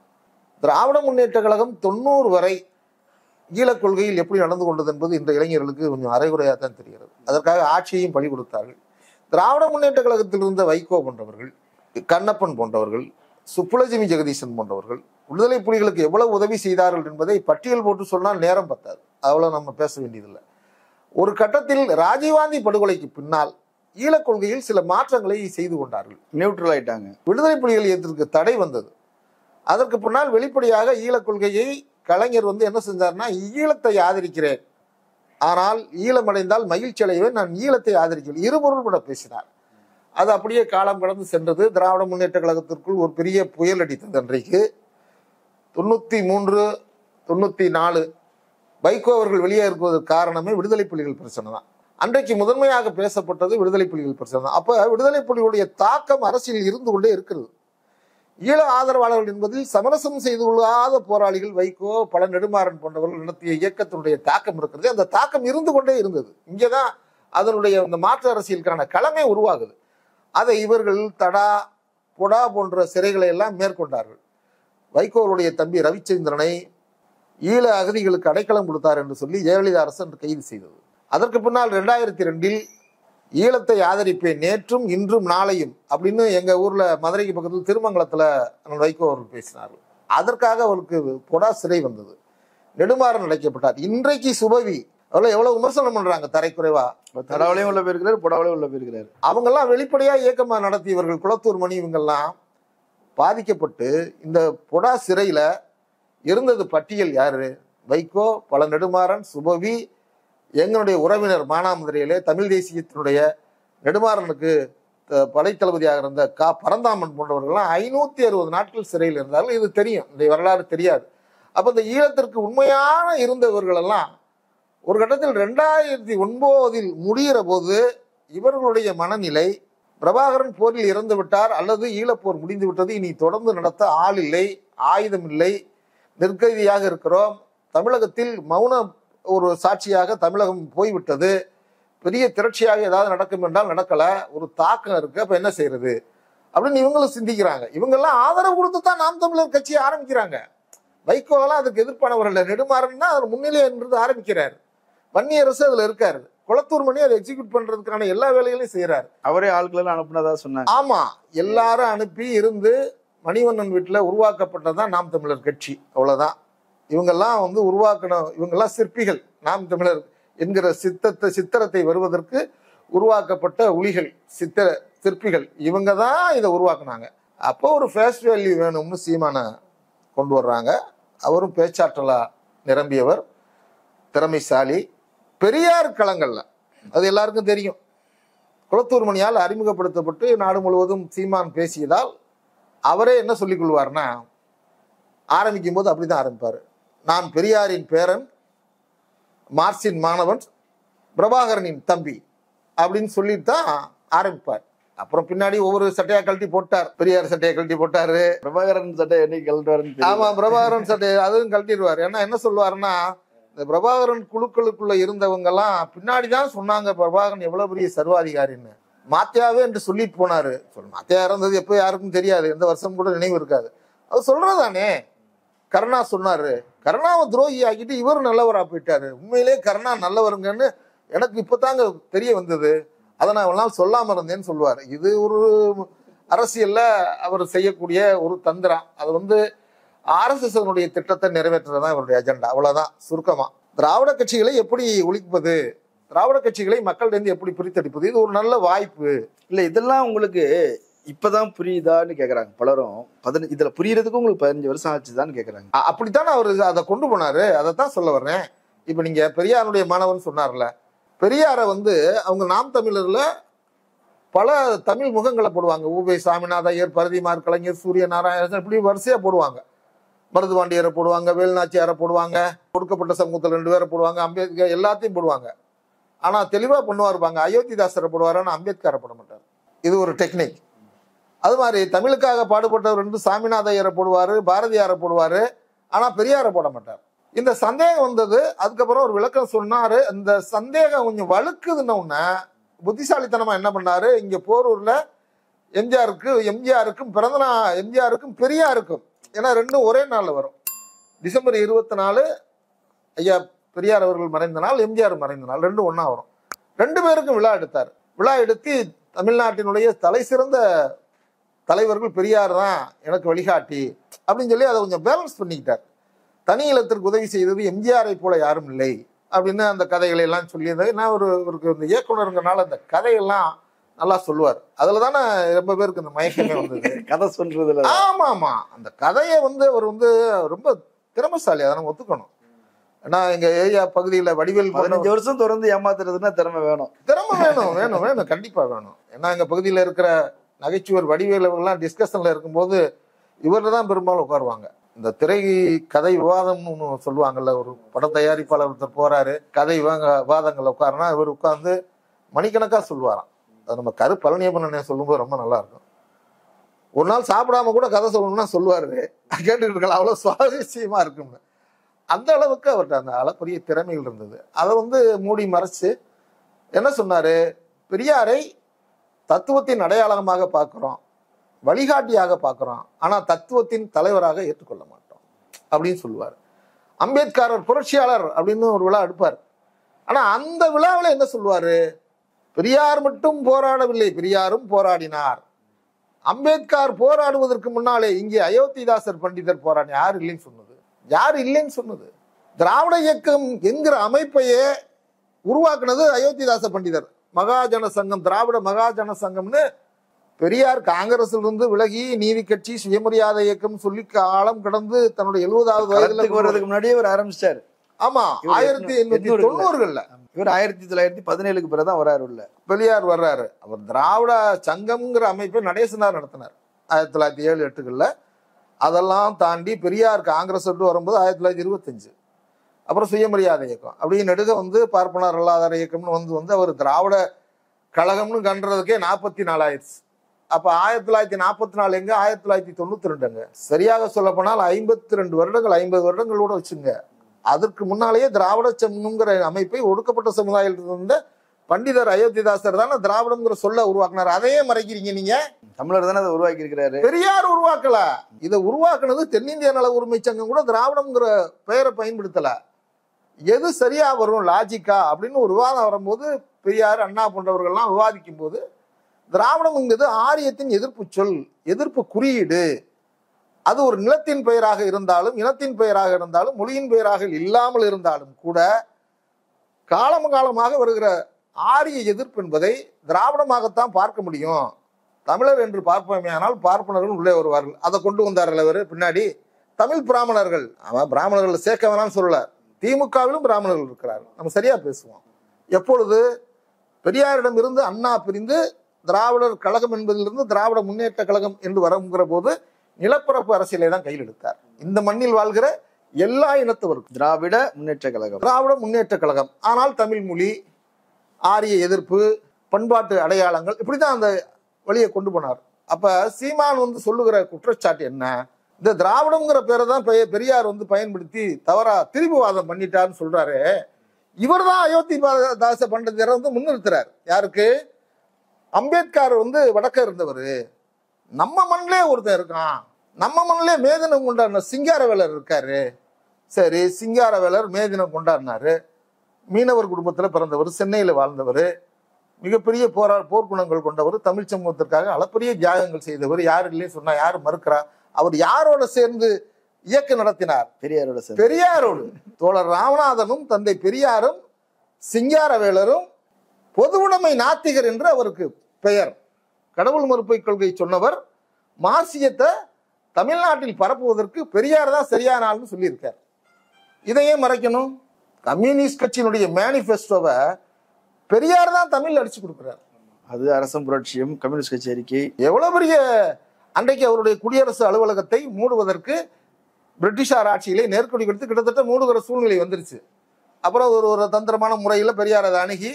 திராவிட முன்னேற்ற கழகம் 90 வரை ஈழக் கொள்கையில் எப்படி நடந்து கொண்டது என்பது இந்த இளைஞர்களுக்கு கொஞ்சம் அரைகுறையாக தான் தெரிகிறது. அதற்காக ஆட்சியையும் பழி கொடுத்தார்கள். திராவிட முன்னேற்ற கழகத்தில் இருந்த வைகோ போன்றவர்கள், கண்ணப்பன் போன்றவர்கள், சுப்புலட்சுமி ஜெகதீசன் போன்றவர்கள் விடுதலை புலிகளுக்கு எவ்வளவு உதவி செய்தார்கள் என்பதை பட்டியல் போட்டு சொன்னால் நேரம் பத்தாது, அவ்வளவு நம்ம பேச வேண்டியதில்லை. ஒரு கட்டத்தில் ராஜீவ்காந்தி படுகொலைக்கு பின்னால் ஈழக் கொள்கையில் சில மாற்றங்களை செய்து கொண்டார்கள், நியூட்ரல் ஆயிட்டாங்க. விடுதலை புலிகள் இயக்கத்திற்கு தடை வந்தது. அதற்கு பின்னால் வெளிப்படையாக ஈழக் கொள்கையை கலைஞர் என்ன செஞ்சார்னா, ஈழத்தை ஆதரிக்கிறேன், ஆனால் ஈழமடைந்தால் மகிழ்ச்சி அடைவேன், நான் ஈழத்தை ஆதரிக்கிறேன், இருபொருள் கூட பேசினார். அது அப்படியே காலம் கடந்து சென்றது. திராவிட முன்னேற்ற கழகத்திற்குள் ஒரு பெரிய புயல் அடித்தது. அன்றைக்கு 93, 94 வைகோ அவர்கள் வெளியே இருப்பதற்கு காரணமே விடுதலை புலிகள் பிரச்சனை தான். அன்றைக்கு முதன்மையாக பேசப்பட்டது விடுதலை புலிகள் பிரச்சனை தான். அப்ப விடுதலை புலிகளுடைய தாக்கம் அரசியல் இருந்து கொண்டே இருக்கிறது. ஈழ ஆதரவாளர்கள் என்பதில் சமரசம் செய்து கொள்ளாத போராளிகள் வைகோ, பல நெடுமாறன் போன்றவர்கள் நடத்திய இயக்கத்தினுடைய தாக்கம் இருக்கிறது. அந்த தாக்கம் இருந்து கொண்டே இருந்தது. இங்கேதான் அதனுடைய அந்த மாற்று அரசியலுக்கான களமே உருவாகுது. அதை இவர்கள் தடா பொடா போன்ற சிறைகளை எல்லாம் மேற்கொண்டார்கள். வைகோவுடைய தம்பி ரவிச்சந்திரனை ஈழ அகதிகளுக்கு அடைக்கலம் கொடுத்தார் என்று சொல்லி ஜெயலலிதா அரசு என்று கைது செய்தது. அதற்கு பின்னால் 2002 ஈழத்தை ஆதரிப்பேன் நேற்றும் இன்றும் நாளையும் அப்படின்னு எங்க ஊர்ல மதுரைக்கு பக்கத்தில் திருமங்கலத்துல வைகோ அவர்கள் பேசினார்கள். அதற்காக அவருக்கு பொடா சிறை வந்தது. நெடுமாறன் அடைக்கப்பட்டார். இன்றைக்கு சுபவி அவளை எவ்வளவு விமர்சனம் பண்றாங்க தரைக்குறைவா. தடாவளையும் உள்ள போயிருக்கிறார், பொடாவளையும் உள்ள போயிருக்கிறார். அவங்க எல்லாம் வெளிப்படையா இயக்கமா நடத்தியவர்கள். குளத்தூர் மணி இவங்கெல்லாம் பாதிக்கப்பட்டு இந்த பொடா சிறையில இருந்தது பட்டியல் யாரு? வைகோ, பல நெடுமாறன், சுபவி, எங்களுடைய உறவினர் மானாமதுரையிலே தமிழ் தேசியத்தினுடைய நெடுமாறனுக்கு படைத்தளபதியாக இருந்த பரந்தாமன் போன்றவர்கள்லாம் 560 நாட்கள் சிறையில் இருந்தார்கள். இது தெரியும், இந்த வரலாறு தெரியாது. அப்ப இந்த ஈழத்திற்கு உண்மையான இருந்தவர்கள் எல்லாம் ஒரு கட்டத்தில் 2009 முடிகிற போது இவர்களுடைய மனநிலை, பிரபாகரன் போரில் இறந்து விட்டார் அல்லது ஈழப்போர் முடிந்து விட்டது, இனி தொடர்ந்து நடத்த ஆள் இல்லை, ஆயுதம் இல்லை, நிர்கதியாக இருக்கிறோம், தமிழகத்தில் மௌன ஒரு சாட்சியாக தமிழகம் போய்விட்டது, பெரிய திரட்சியாக ஏதாவது நடக்கும் என்றால் நடக்கல, ஒரு தாக்கம் இருக்கு, அப்ப என்ன செய்யறது அப்படின்னு இவங்களும் சிந்திக்கிறாங்க. இவங்கெல்லாம் ஆதரவு கொடுத்து தான் நாம் தமிழர் கட்சியை ஆரம்பிக்கிறாங்க. வைகோவெல்லாம் அதுக்கு எதிர்ப்பானவர்கள். நெடுமாறன்னா அவர் முன்னிலை என்று ஆரம்பிக்கிறார். வன்னியரசு அதுல இருக்காரு. குளத்தூர் மணி அதை எக்ஸிக்யூட் பண்றதுக்கான எல்லா வேலைகளையும் செய்யறாரு. அவரே ஆட்களெல்லாம் அனுப்புனதா சொன்னாங்க. ஆமா, எல்லாரும் அனுப்பி இருந்து மணிவண்ணன் வீட்டில் உருவாக்கப்பட்டதான் நாம் தமிழர் கட்சி. அவ்வளவுதான். இவங்கெல்லாம் வந்து உருவாக்கணும், இவங்கெல்லாம் சிற்பிகள். நாம் தமிழர் என்கிற சித்திரத்தை வருவதற்கு உருவாக்கப்பட்ட உளிகள், சிற்பிகள். இவங்க தான் இதை உருவாக்குனாங்க. அப்போ ஒரு ஃபேஸ் வேல்யூ வேணும்னு சீமான கொண்டு வர்றாங்க. அவரும் பேச்சாற்றலா நிரம்பியவர், திறமைசாலி. பெரியார் களங்கள்ல அது எல்லாருக்கும் தெரியும். குளத்தூர் மணியால் அறிமுகப்படுத்தப்பட்டு நாடு முழுவதும் சீமான் பேசியதால் அவரே என்ன சொல்லிக் கொள்வார்னா, ஆரம்பிக்கும் போது அப்படிதான் ஆரம்பிப்பாரு. நான் பெரியாரின் பேரன், மார்க்சின் மாணவன், பிரபாகரனின் தம்பி அப்படின்னு சொல்லிட்டு தான் ஆரம்பிப்பார். அப்புறம் பின்னாடி ஒவ்வொரு சட்டையா கழட்டி போட்டார். பெரியார் சட்டையை கழட்டி போட்டாரு, பிரபாகரன் சட்டை என்னைக்கு கழட்டுவாருன்னு. ஆமா, பிரபாகரன் சட்டை அதுவும் கழட்டிடுவார். ஏன்னா என்ன சொல்லுவாருன்னா, இந்த பிரபாகரன் குழுக்களுக்குள்ள இருந்தவங்க எல்லாம் பின்னாடிதான் சொன்னாங்க பிரபாகரன் எவ்வளவு பெரிய சர்வாதிகாரின்னு. மாத்தியாவே என்று சொல்லிட்டு போனாரு. மாத்தியா இறந்தது எப்போ யாருக்கும் தெரியாது, எந்த வருஷம் கூட நினைவு இருக்காது. அது சொல்றதானே. கருணா சொன்னாரு, கருணாவை துரோகி ஆக்கிட்டு இவர் நல்லவரா போயிட்டாரு. உண்மையிலே கருணா நல்லவருங்கன்னு எனக்கு இப்பதாங்க தெரிய வந்தது, அதை நான் ஒரு நாள் சொல்லாம இருந்தேன்னு சொல்லுவாரு. இது ஒரு அரசியல்ல அவர் செய்யக்கூடிய ஒரு தந்திரம். அது வந்து RSS திட்டத்தை நிறைவேற்றுறதுதான் இவருடைய அஜெண்டா. அவ்வளவுதான் சுருக்கமா. திராவிட கட்சிகளை எப்படி ஒழிப்பது, திராவிட கட்சிகளை மக்களிடம் எப்படி பிரித்தெடுப்பது, இது ஒரு நல்ல வாய்ப்பு. இல்ல இதெல்லாம் உங்களுக்கு இப்பதான் புரியுதான்னு கேக்குறாங்க பலரும். இதுல புரியறதுக்கு உங்களுக்கு 15 வருஷம் ஆச்சுதான்னு கேக்குறாங்க. அப்படித்தான் அவர் அதை கொண்டு போனாரு. அதைத்தான் சொல்ல வர்றேன். இப்ப நீங்க பெரியாருடைய மாணவன் சொன்னார்ல, பெரியாரை வந்து அவங்க நாம் தமிழர்ல பல தமிழ் முகங்களை போடுவாங்க. ஊபே சாமிநாத ஐயர், பரதிமார், கலைஞர், சூரிய நாராயணன், இப்படி வரிசையா போடுவாங்க. மருதுபாண்டியரை போடுவாங்க, வேலுநாச்சியாரை போடுவாங்க, ஒடுக்கப்பட்ட சமூகத்தில் 2 பேரை போடுவாங்க, அம்பேத்கர், எல்லாத்தையும் போடுவாங்க. ஆனா தெளிவா பண்ணுவா இருப்பாங்க. அயோத்திதாசரை போடுவாரு, ஆனா அம்பேத்கரை போட மாட்டார். இது ஒரு டெக்னிக். அது மாதிரி தமிழுக்காக பாடுபட்டவர் 2 சாமிநாத ஐயரை போடுவாரு, பாரதியாரை போடுவாரு, ஆனா பெரியாரை போட மாட்டார். இந்த சந்தேகம் வந்தது. அதுக்கப்புறம் ஒரு விளக்கம் சொன்னாரு. இந்த சந்தேகம் கொஞ்சம் வழுக்குதுன்னு புத்திசாலித்தனமா என்ன பண்ணாரு, இங்க போரூர்ல எம்ஜிஆருக்கும் எம்ஜிஆருக்கும் பெரியாருக்கும், ஏன்னா 2 ஒரே நாள்ல வரும். டிசம்பர் 24 ஐயா பெரியார் அவர்கள் மறைந்த நாள், எம்ஜிஆர் மறைந்த நாள், 2 ஒண்ணா வரும். 2 பேருக்கும் விழா எடுத்தார். விழா எடுத்து தமிழ்நாட்டினுடைய தலை சிறந்த தலைவர்கள் பெரியார் தான் எனக்கு வழிகாட்டி அப்படின்னு சொல்லி அதை கொஞ்சம் பேலன்ஸ் பண்ணிக்கிட்டார். தனி இலத்திற்கு உதவி செய்தது எம்ஜிஆரை போல யாரும் இல்லை அப்படின்னு அந்த கதைகளை எல்லாம் சொல்லியிருந்தது. நான் ஒரு இந்த இயக்குனருங்கனால அந்த கதையெல்லாம் நல்லா சொல்லுவார். அதுல தானே ரொம்ப பேருக்கு இந்த மயக்கமே வந்தது. கதை சொல்றதுல. ஆமா ஆமா, அந்த கதையை வந்து அவர் வந்து ரொம்ப திறமைசாலி, அதை நம்ம ஒத்துக்கணும். ஏன்னா எங்க ஏரியா பகுதியில வடிவேல் 15 வருஷம் தொடர்ந்து ஏமாத்துறதுன்னா திறமை வேணும். திறமை வேணும் வேணும் வேணும் கண்டிப்பா வேணும். ஏன்னா எங்க பகுதியில இருக்கிற நகைச்சுவர் வடிவேல் எல்லாம் டிஸ்கஷன்ல இருக்கும்போது இவர்ல தான் பெரும்பாலும் உட்காருவாங்க. இந்த திரை கதை விவாதம்னு சொல்லுவாங்கல்ல, ஒரு பட தயாரிப்பாளர் ஒருத்தர் போறாரு, கதை விவாதங்கள்ல உட்காருனா இவர் உட்கார்ந்து மணிக்கணக்கா சொல்லுவாராம். அது நம்ம பழனியப்பன் சொல்லும்போது ரொம்ப நல்லா இருக்கும். ஒரு நாள் சாப்பிடாம கூட கதை சொல்லணும்னா சொல்லுவாரு, கேட்டுக்கிட்டு இருக்கலாம், அவ்வளவு சுவாரஸ்யமா இருக்கும்னு. அந்த அளவுக்கு அவர்கிட்ட அந்த அளப்பரிய திறமைகள் இருந்தது. அதை வந்து மூடி மறைச்சு என்ன சொன்னாரு, பெரியாரை தத்துவத்தின் அடையாளமாக பார்க்கிறோம், வழிகாட்டியாக பார்க்கிறோம், ஆனா தத்துவத்தின் தலைவராக ஏற்றுக்கொள்ள மாட்டோம் அப்படின்னு சொல்லுவார். அம்பேத்கர் புரட்சியாளர் அப்படின்னு ஒரு விழா எடுப்பார். ஆனா அந்த விழாவில் என்ன சொல்லுவாரு, பெரியார் மட்டும் போராடவில்லை, பெரியாரும் போராடினார். அம்பேத்கர் போராடுவதற்கு முன்னாலே இங்கே அயோத்திதாசர் பண்டிதர் போராடி. யார் இல்லைன்னு சொன்னது? யார் இல்லைன்னு சொன்னது? திராவிட இயக்கம் என்கிற அமைப்பையே உருவாக்குனது அயோத்திதாச பண்டிதர். மகாஜன சங்கம், திராவிட மகாஜன சங்கம்னு பெரியார் காங்கிரஸ்ல இருந்து விலகி நீதி கட்சி சுயமரியாதை இயக்கம் சொல்லி காலம் கடந்து தன்னுடைய 70வது வயதுல வர்றதுக்கு முன்னாடியே அவர் ஆரம்பிச்சாரு. ஆமா, 1890கள்ல. இவர் 1917க்கு பிறகுதான் வர்றாரு உள்ள. பெரியார் வர்றாரு. அவர் திராவிட சங்கம்ங்கிற அமைப்பை நடேசனார் நடத்தினார் 1907-8கள்ல. அதெல்லாம் தாண்டி பெரியார் காங்கிரஸ் வரும்போது 1925. அப்புறம் சுயமரியாதை இயக்கம் அப்படின்னு நெடுக வந்து பார்ப்பனர் அல்லாதார இயக்கம்னு வந்து அவர் திராவிட கழகம்னு கண்டுறதுக்கே 44 ஆயிடுச்சு. அப்ப 1944 எங்க, 1992ங்க. சரியாக சொல்ல போனால் 52 வருடங்கள், 50 வருடங்களோட வச்சுங்க. அதற்கு முன்னாலேயே திராவிட சங்கம்ங்கிற அமைப்பை ஒடுக்கப்பட்ட சமுதாயத்தில் இருந்த பண்டிதர் அயோத்திதாசர் தானே திராவிடம்ங்கிற சொல்ல உருவாக்குனார். அதையே மறைக்கிறீங்க நீங்க. தமிழர் தானே அதை உருவாக்கி இருக்கிறாரு. பெரியார் உருவாக்கல. இதை உருவாக்குனது தென்னிந்திய நல உரிமை சங்கம் கூட திராவிடம்ங்கிற பெயரை பயன்படுத்தல. எது சரியா வரும் லாஜிக்கா அப்படின்னு ஒரு விவாதம் வரும்போது பெரியார் அண்ணா போன்றவர்கள்லாம் விவாதிக்கும் போது திராவிடம்ங்கிறது ஆரியத்தின் எதிர்ப்பு சொல், எதிர்ப்பு குறியீடு, அது ஒரு நிலத்தின் பெயராக இருந்தாலும், இனத்தின் பெயராக இருந்தாலும், மொழியின் பெயராக இல்லாமல் இருந்தாலும் கூட காலமாக வருகிற ஆரிய எதிர்ப்பு என்பதை திராவிடமாகத்தான் பார்க்க முடியும். தமிழர் என்று பார்ப்போமே, ஆனால் பார்ப்பனர்கள் உள்ளே வருவார்கள். அதை கொண்டு வந்தார்கள் அவர் பின்னாடி. தமிழ் பிராமணர்கள், அவன் பிராமணர்கள் சேர்க்க வேணாம்னு சொல்லல, திமுகவிலும் பிராமணர்கள் இருக்கிறார்கள். நம்ம சரியா பேசுவோம். எப்பொழுது பெரியாரிடம் இருந்து அண்ணா பிரிந்து திராவிடர் கழகம் என்பதிலிருந்து திராவிட முன்னேற்ற கழகம் என்று வருகிற போது நிலப்பரப்பு அரசியலை தான் கையில் எடுத்தார். இந்த மண்ணில் வாழ்கிற எல்லா இனத்தவருக்கும் திராவிட முன்னேற்ற கழகம், திராவிட முன்னேற்ற கழகம். ஆனால் தமிழ் மொழி, ஆரிய எதிர்ப்பு, பண்பாட்டு அடையாளங்கள், இப்படிதான் அந்த வழியை கொண்டு போனார். அப்ப சீமான் வந்து சொல்லுகிற குற்றச்சாட்டு என்ன? இந்த திராவிடம்ங்கிற பேரை தான் பெரியார் வந்து பயன்படுத்தி தவறா திரிபுவாதம் பண்ணிட்டாருன்னு சொல்றாரு. இவர் தான் அயோத்திதாச பண்டிதரை வந்து முன்னிறுத்துறார். யாருக்கு? அம்பேத்கர் வந்து வடக்க இருந்தவர். நம்ம மண்ணிலே ஒருத்தர் இருக்கான், நம்ம மண்ணிலே மேதினம் கொண்டாடின சிங்காரவேலர் இருக்காரு. சரி, சிங்காரவேலர் மேதினம் கொண்டாடினாரு. மீனவர் குடும்பத்தில் பிறந்தவர், சென்னையில் வாழ்ந்தவர், மிகப்பெரிய போர்க்குணங்கள் கொண்டவர், தமிழ் சமூகத்திற்காக அளப்பரிய தியாகங்கள் செய்தவர். யாரு இல்லையே சொன்னா யாரு மறுக்கிறா? அவர் யாரோட சேர்ந்து இயக்கம் நடத்தினார்? பெரியாரோடு. தோழர் ராமநாதனும் தந்தை பெரியாரும் சிங்காரவேலரும் பொதுவுடைமை நாத்திகர் என்று அவருக்கு பெயர். கடவுள் மறுப்பை கொள்கை சொன்னவர். மார்க்சியத்தை தமிழ்நாட்டில் பரப்புவதற்கு பெரியார் தான் சரியான ஆள்னு சொல்லியிருக்கார். இதையே மறைக்கணும்? கம்யூனிஸ்ட் கட்சியினுடைய மேனிபெஸ்டோவை பெரியார் தான் தமிழ் அடிச்சு கொடுக்கிறார். அது அரசம் புரட்சியும் கம்யூனிஸ்ட் கட்சி அறிக்கை. எவ்வளவு பெரிய அன்றைக்கு அவருடைய குடியரசு அலுவலகத்தை மூடுவதற்கு பிரிட்டிஷார் ஆட்சியிலே நெருக்கடி கொடுத்து கிட்டத்தட்ட மூடுகிற சூழ்நிலை வந்துருச்சு. அப்புறம் ஒரு தந்திரமான முறையில் பெரியார் அதை அணுகி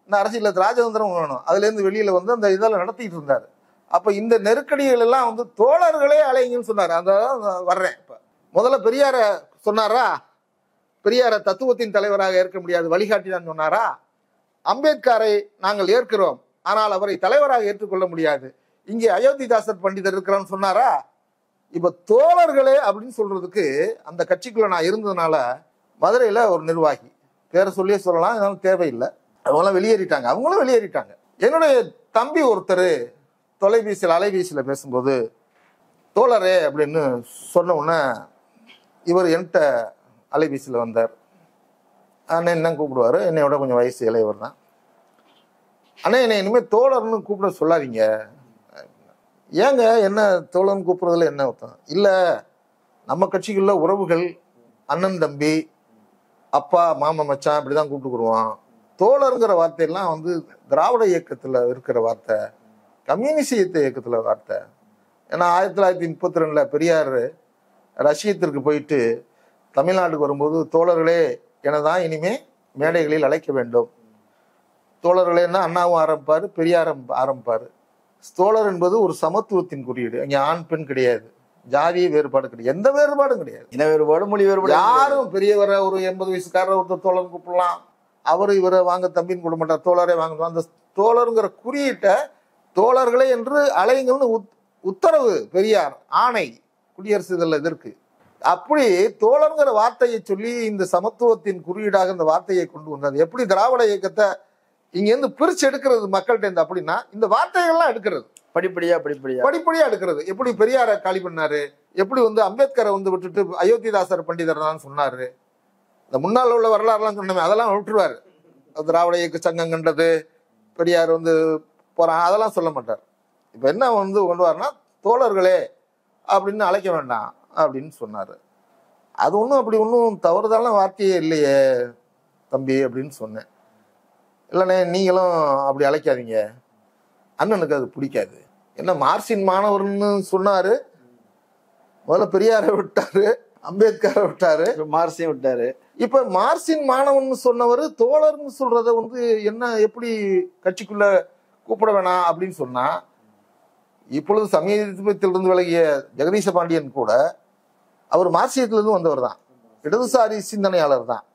இந்த அரசியல் ராஜதந்திரம் வேணும், அதுலேருந்து வெளியில வந்து அந்த இதெல்லாம் நடத்திட்டு இருந்தார். அப்ப இந்த நெருக்கடிகள் எல்லாம் வந்து தோழர்களே அலைங்கன்னு சொன்னார். அந்த வர்றேன். இப்ப முதல்ல பெரியார சொன்னாரா? பெரியார தத்துவத்தின் தலைவராக ஏற்க முடியாது, வழிகாட்டிதான் சொன்னாரா? அம்பேத்கரை நாங்கள் ஏற்கிறோம், ஆனால் அவரை தலைவராக ஏற்றுக்கொள்ள முடியாது, இங்கே அயோத்திதாசர் பண்டிதர் இருக்கிறான்னு சொன்னாரா? இப்ப தோழர்களே அப்படின்னு சொல்றதுக்கு அந்த கட்சிக்குள்ள நான் இருந்ததுனால மதுரையில ஒரு நிர்வாகி, பேரை சொல்லியே சொல்லலாம், அதனால தேவையில்லை, அவங்களாம் வெளியேறிட்டாங்க. அவங்களும் வெளியேறிட்டாங்க. என்னுடைய தம்பி ஒருத்தர் தொலைபேசியில் அலைபேசியில் பேசும்போது தோழரே அப்படின்னு சொன்ன உடனே இவர் என்கிட்ட அலைபேசியில் வந்தார். அண்ணன் என்ன கூப்பிடுவார், என்னையோட கொஞ்சம் வயசு இளையவர் தான். அண்ணே என்னை இனிமேல் தோழர்னு கூப்பிட சொல்லாதீங்க. ஏங்க என்ன தோழர்னு கூப்பிட்றதுல என்ன அர்த்தம்? இல்லை, நம்ம கட்சிக்குள்ள உறவுகள் அண்ணன் தம்பி அப்பா மாமா மச்சான் இப்படி தான் கூப்பிட்டுக்குருவான். தோழருங்கிற வார்த்தையெல்லாம் வந்து திராவிட இயக்கத்தில் இருக்கிற வார்த்தை, கம்யூனிஸ்ட் இயக்கத்தில் வார்த்தை. ஏன்னா 1932 பெரியார் ரஷ்யத்திற்கு போயிட்டு தமிழ்நாட்டுக்கு வரும்போது தோழர்களே என தான் இனிமே மேடைகளில் அழைக்க வேண்டும். தோழர்களேன்னா அண்ணாவும் ஆரம்பிப்பார், பெரியாரும் ஆரம்பிப்பார். தோழர் என்பது ஒரு சமத்துவத்தின் குறியீடு. அங்கே ஆண் பெண் கிடையாது, ஜாதிய வேறுபாடு கிடையாது, எந்த வேறுபாடும் கிடையாது, இன வேறுபாடு மொழி வேறுபாடு. யாரும் பெரியவரை ஒரு 80 வயசுக்காரர் ஒருத்தர் தோழர் கூப்பிடலாம், அவரு இவரை வாங்க தம்பின்னு கூப்பிட மாட்டார், தோழரே வாங்க. அந்த தோழருங்கிற குறியீட்டை தோழர்களே என்று அலைங்கள்னு உத்தரவு பெரியார் ஆணை குடியரசு இதில் இதற்கு. அப்படி தோழருங்கிற வார்த்தையை சொல்லி இந்த சமத்துவத்தின் குறியீடாக இந்த வார்த்தையை கொண்டு வந்தது. எப்படி திராவிட இயக்கத்தை இங்கேருந்து பிரிச்சு எடுக்கிறது மக்கள்கிட்ட இருந்து அப்படின்னா இந்த வார்த்தைகள்லாம் எடுக்கிறது படிப்படியா எடுக்கிறது. எப்படி பெரியாரை காலி பண்ணாரு, எப்படி வந்து அம்பேத்கரை வந்து விட்டுட்டு அயோத்திதாசர் பண்டிதர் தான் சொன்னாரு, இந்த முன்னால் உள்ள வரலாறுலாம் சொன்னமே அதெல்லாம் விட்டுருவாரு. திராவிட இயக்க சங்கம் கண்டது, பெரியார் வந்து போறான், அதெல்லாம் சொல்ல மாட்டார். இப்ப என்ன வந்து கொண்டு வரனா தோழர்களே அப்படின்னு அழைக்க வேண்டாம் அப்படின்னு சொன்னாரு. அது ஒன்றும் அப்படி ஒன்றும் தவறுதான வார்த்தையே இல்லையே தம்பி அப்படின்னு சொன்னேன். இல்லைண்ணே நீங்களும் அப்படி அழைக்காதீங்க, அண்ணனுக்கு அது பிடிக்காது. என்ன மார்க்சின் மாணவர்னு சொன்னாரு, முதல்ல பெரியாரை விட்டாரு, அம்பேத்கரை விட்டாரு, மார்க்சியம் விட்டாரு. இப்ப மார்க்சின் மாணவன் சொன்னவர் தோழர்னு சொல்றத வந்து என்ன எப்படி கட்சிக்குள்ள கூப்பிட வேணாம் அப்படின்னு சொன்னா, இப்பொழுது சமீபத்திலிருந்து விலகிய ஜெகதீச பாண்டியன் கூட அவர் மார்க்சியத்திலிருந்து வந்தவர் தான், இடதுசாரி சிந்தனையாளர் தான்,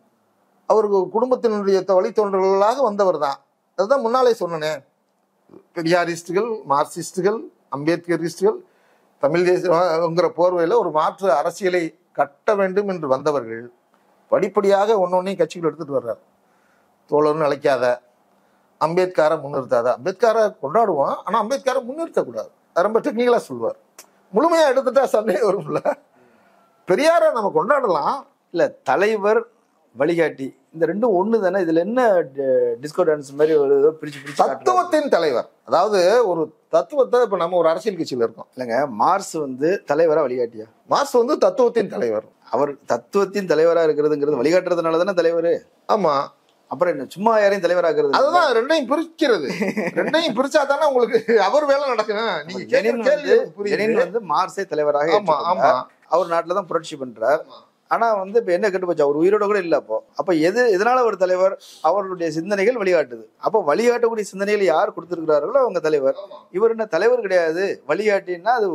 அவருக்கு குடும்பத்தினுடைய வழித்தோன்றல்களாக வந்தவர் தான். அதுதான் முன்னாலே சொன்னேன். பெரியாரிஸ்டுகள், மார்க்சிஸ்டுகள், அம்பேத்கரிஸ்டுகள் தமிழ் தேசங்கிற போர்வையில் ஒரு மாற்று அரசியலை கட்ட வேண்டும் என்று வந்தவர்கள் படிப்படியாக ஒன்னொன்னையும் கட்சிகள் எடுத்துட்டு வர்றார். தோழர்னு அழைக்காத, அம்பேத்கரை முன்னிறுத்தாத. அம்பேத்கரை கொண்டாடுவோம், ஆனால் அம்பேத்கரை முன்னிறுத்தக்கூடாது. ரொம்ப டெக்னிக்கலாக சொல்லுவார். முழுமையா எடுத்துட்டா சண்டை வரும்ல. பெரியாரை நம்ம கொண்டாடலாம். இல்ல தலைவர் வழிகாட்டி இந்த ரெண்டும் ஒண்ணு தானே. இதுல என்ன டிஸ்கோர்டன்ஸ் மாதிரி ஒரு ஏதோ பிரிச்சு தத்துவத்தின் தலைவர், அதாவது ஒரு தத்துவத்தை இப்ப நம்ம ஒரு அரசியல் கட்சியில இருக்கோம் இல்லைங்க. மார்ஸ் வந்து தலைவரா வழிகாட்டியா? மார்க்ஸ் வந்து தத்துவத்தின் தலைவர். அவர் தத்துவத்தின் தலைவரா இருக்கிறதுங்கிறது வழிகாட்டுறதுனால தானே தலைவர். ஆமா, அப்புறம் என்ன சும்மா யாரையும் தலைவராகிறது? அதுதான் ரெண்டையும் பிரிக்கிறது. ரெண்டையும் பிரிச்சா தானே உங்களுக்கு அவர் வேலை நடக்கும். நீங்க லெனின் வந்து மார்ஸே தலைவராக அவர் நாட்டுல தான் புரட்சி பண்றார். ஆனா வந்து இப்ப என்ன கெட்டு போச்சு, அவர் உயிரோட கூட இல்ல. அப்ப எதனால ஒரு தலைவர்? அவருடைய சிந்தனைகள் வழிகாட்டுது. அப்ப வழிகாட்டக்கூடிய சிந்தனைகள் யார் கொடுத்திருக்கிறார்களோ அவங்க தலைவர். இவர் என்ன தலைவர் கிடையாது, வழிகாட்டின்னா அது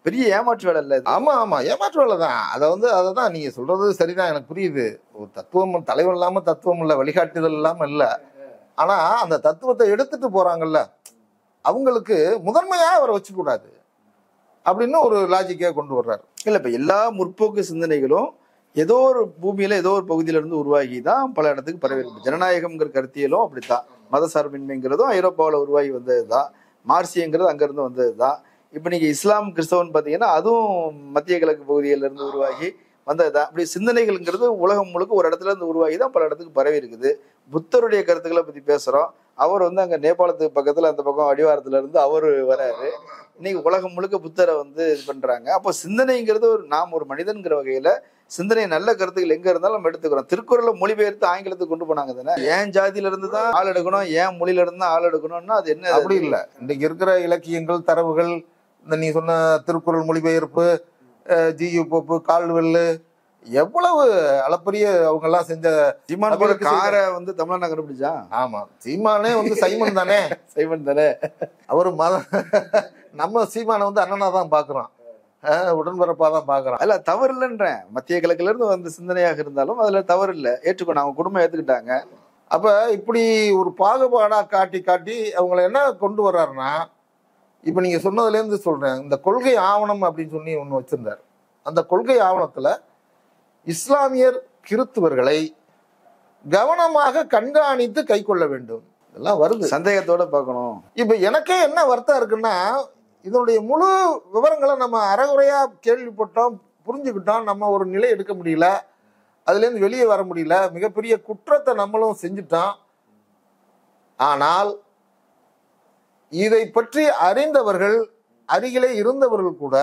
பெரிய ஏமாற்று வேலை இல்ல. ஆமா ஆமா, ஏமாற்று வேலை தான். அதான் நீங்க சொல்றது சரிதான், எனக்கு புரியுது. ஒரு தத்துவம் தலைவர் இல்லாம தத்துவம் இல்ல, வழிகாட்டுதல் இல்லாம இல்ல. ஆனா அந்த தத்துவத்தை எடுத்துட்டு போறாங்கல்ல, அவங்களுக்கு முதன்மையா அவரை வச்சு கூடாது அப்படின்னு ஒரு லாஜிக்கா கொண்டு வர்றாரு. இல்ல இப்ப எல்லா முற்போக்கு சிந்தனைகளும் ஏதோ ஒரு பூமியில ஏதோ ஒரு பகுதியில இருந்து உருவாகி தான் பல இடத்துக்கு பரவி இருக்கு. ஜனநாயகம்ங்கிற கருத்தியலும் அப்படித்தான். மதசார்பின்மைங்கிறதும் ஐரோப்பாவில் உருவாகி வந்ததுதான். மார்சியங்கிறது அங்க இருந்து வந்ததுதான். இப்ப நீங்க இஸ்லாம் கிறிஸ்தவன் பாத்தீங்கன்னா அதுவும் மத்திய கிழக்கு பகுதியில இருந்து உருவாகி வந்ததுதான். அப்படி சிந்தனைகள்ங்கிறது உலகம் முழுக்க ஒரு இடத்துல இருந்து உருவாகி தான் பல இடத்துக்கு பரவி இருக்குது. புத்தருடைய கருத்துக்களை பத்தி பேசுறோம். அவர் வந்து அங்க நேபாளத்துக்கு பக்கத்துல அந்த பக்கம் அடிவாரத்துல இருந்து அவரு வராரு. இன்னைக்கு உலகம் முழுக்க புத்தரை வந்து இது பண்றாங்க. அப்போ சிந்தனைங்கிறது நாம் ஒரு மனிதன்கிற வகையில சிந்தனை நல்ல கருத்துக்கள் எங்க இருந்தாலும் நம்ம எடுத்துக்கிறோம். திருக்குறளை மொழிபெயர்த்து ஆங்கிலத்துக்கு கொண்டு போனாங்க தானே. ஏன் ஜாதியில இருந்து தான் ஆள் எடுக்கணும், ஏன் மொழியில இருந்து தான் ஆள் எடுக்கணும்னா அது என்ன? அப்படி இல்லை. இன்றைக்கு இருக்கிற இலக்கியங்கள் தரவுகள், இந்த நீ சொன்ன திருக்குறள் மொழிபெயர்ப்பு, ஜியு போப்பு, கால்வெல்லு, எவ்வளவு அளப்பரிய அவங்க எல்லாம் செஞ்ச. சீமான காரை வந்து தமிழ்நாடு கண்டுபிடிச்சா. ஆமா, சீமானே வந்து சைமன் தானே. சைமன் தானே. அவரு நம்ம சீமானை வந்து அண்ணனா தான் பாக்குறோம், உடன்பரப்பா தான் பாக்குறோம். அல்ல தவறு இல்லைன்றேன். மத்திய கிழக்குல இருந்து வந்து சிந்தனையாக இருந்தாலும் அதுல தவறு இல்லை, ஏற்றுக்கணும். அவங்க குடும்பம் ஏத்துக்கிட்டாங்க. அப்ப இப்படி ஒரு பாகுபாடா காட்டி காட்டி அவங்களை என்ன கொண்டு வர்றாருன்னா, இப்ப நீங்க சொன்னதுல இருந்து சொல்றேன், இந்த கொள்கை ஆவணம் அப்படின்னு சொல்லி ஒண்ணு வச்சிருந்தார். அந்த கொள்கை ஆவணத்துல இஸ்லாமியர் கிறித்துவர்களை கவனமாக கண்காணித்து கை கொள்ள வேண்டும் இதெல்லாம் வருது. சந்தேகத்தோட பார்க்கணும். இப்ப எனக்கே என்ன வருத்தம் இருக்குன்னா, இதனுடைய முழு விவரங்களை நம்ம அறகுறையா கேள்விப்பட்டோம், புரிஞ்சுக்கிட்டோம். நம்ம ஒரு நிலை எடுக்க முடியல, அதுல இருந்து வெளியே வர முடியல. மிகப்பெரிய குற்றத்தை நம்மளும் செஞ்சுட்டோம். ஆனால் இதை பற்றி அறிந்தவர்கள், அருகிலே இருந்தவர்கள் கூட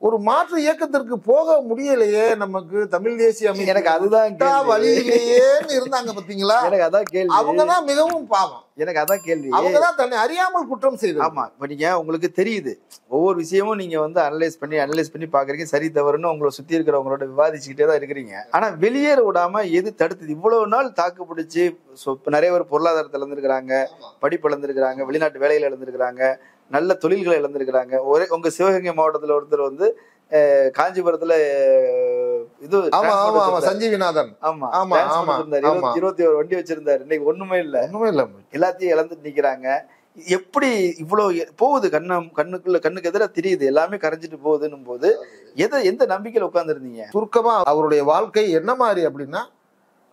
ஒரு மாற்று இயக்கத்திற்கு போக முடியலையே. நமக்கு தமிழ் தேசிய அமைப்பு எனக்கு அதுதான் வழியிலேயே இருந்தாங்க பாத்தீங்களா. எனக்கு அதான் கேள்வி. அவங்கதான் மிகவும் பாவம். எனக்கு அதான் கேள்வி. அவங்கதான் தன்னை அறியாமல் குற்றம் செய்து. ஆமா, இப்ப நீங்க உங்களுக்கு தெரியுது ஒவ்வொரு விஷயமும் நீங்க வந்து அனலைஸ் பண்ணி பாக்குறீங்க, சரி தவறுன்னு உங்களை சுத்தி இருக்கிறவங்களோட விவாதிச்சுக்கிட்டே தான் இருக்கிறீங்க. ஆனா வெளியேற விடாம எது தடுத்தது? இவ்வளவு நாள் தாக்கு பிடிச்சு நிறைய பேர் பொருளாதாரத்தை இழந்திருக்கிறாங்க, படிப்பு இழந்திருக்கிறாங்க, வெளிநாட்டு வேலையில இழந்திருக்கிறாங்க, நல்ல தொழில்களை இழந்திருக்கிறாங்க. உங்க சிவகங்கை மாவட்டத்துல ஒருத்தர் வந்து காஞ்சிபுரத்துல இது சஞ்சீவிநாதன் 21 வண்டி வச்சிருந்தாரு. இன்னைக்கு ஒண்ணுமே இல்ல, எல்லாத்தையும் இழந்துட்டு நிக்கிறாங்க. எப்படி இவ்வளவு போகுது? கண்ணுக்கு எதிராக தெரியுது, எல்லாமே கரைஞ்சிட்டு போகுதுன்னும் போது எந்த நம்பிக்கையில உட்கார்ந்து இருந்தீங்க? சுருக்கமா அவருடைய வாழ்க்கை என்ன மாதிரி அப்படின்னா,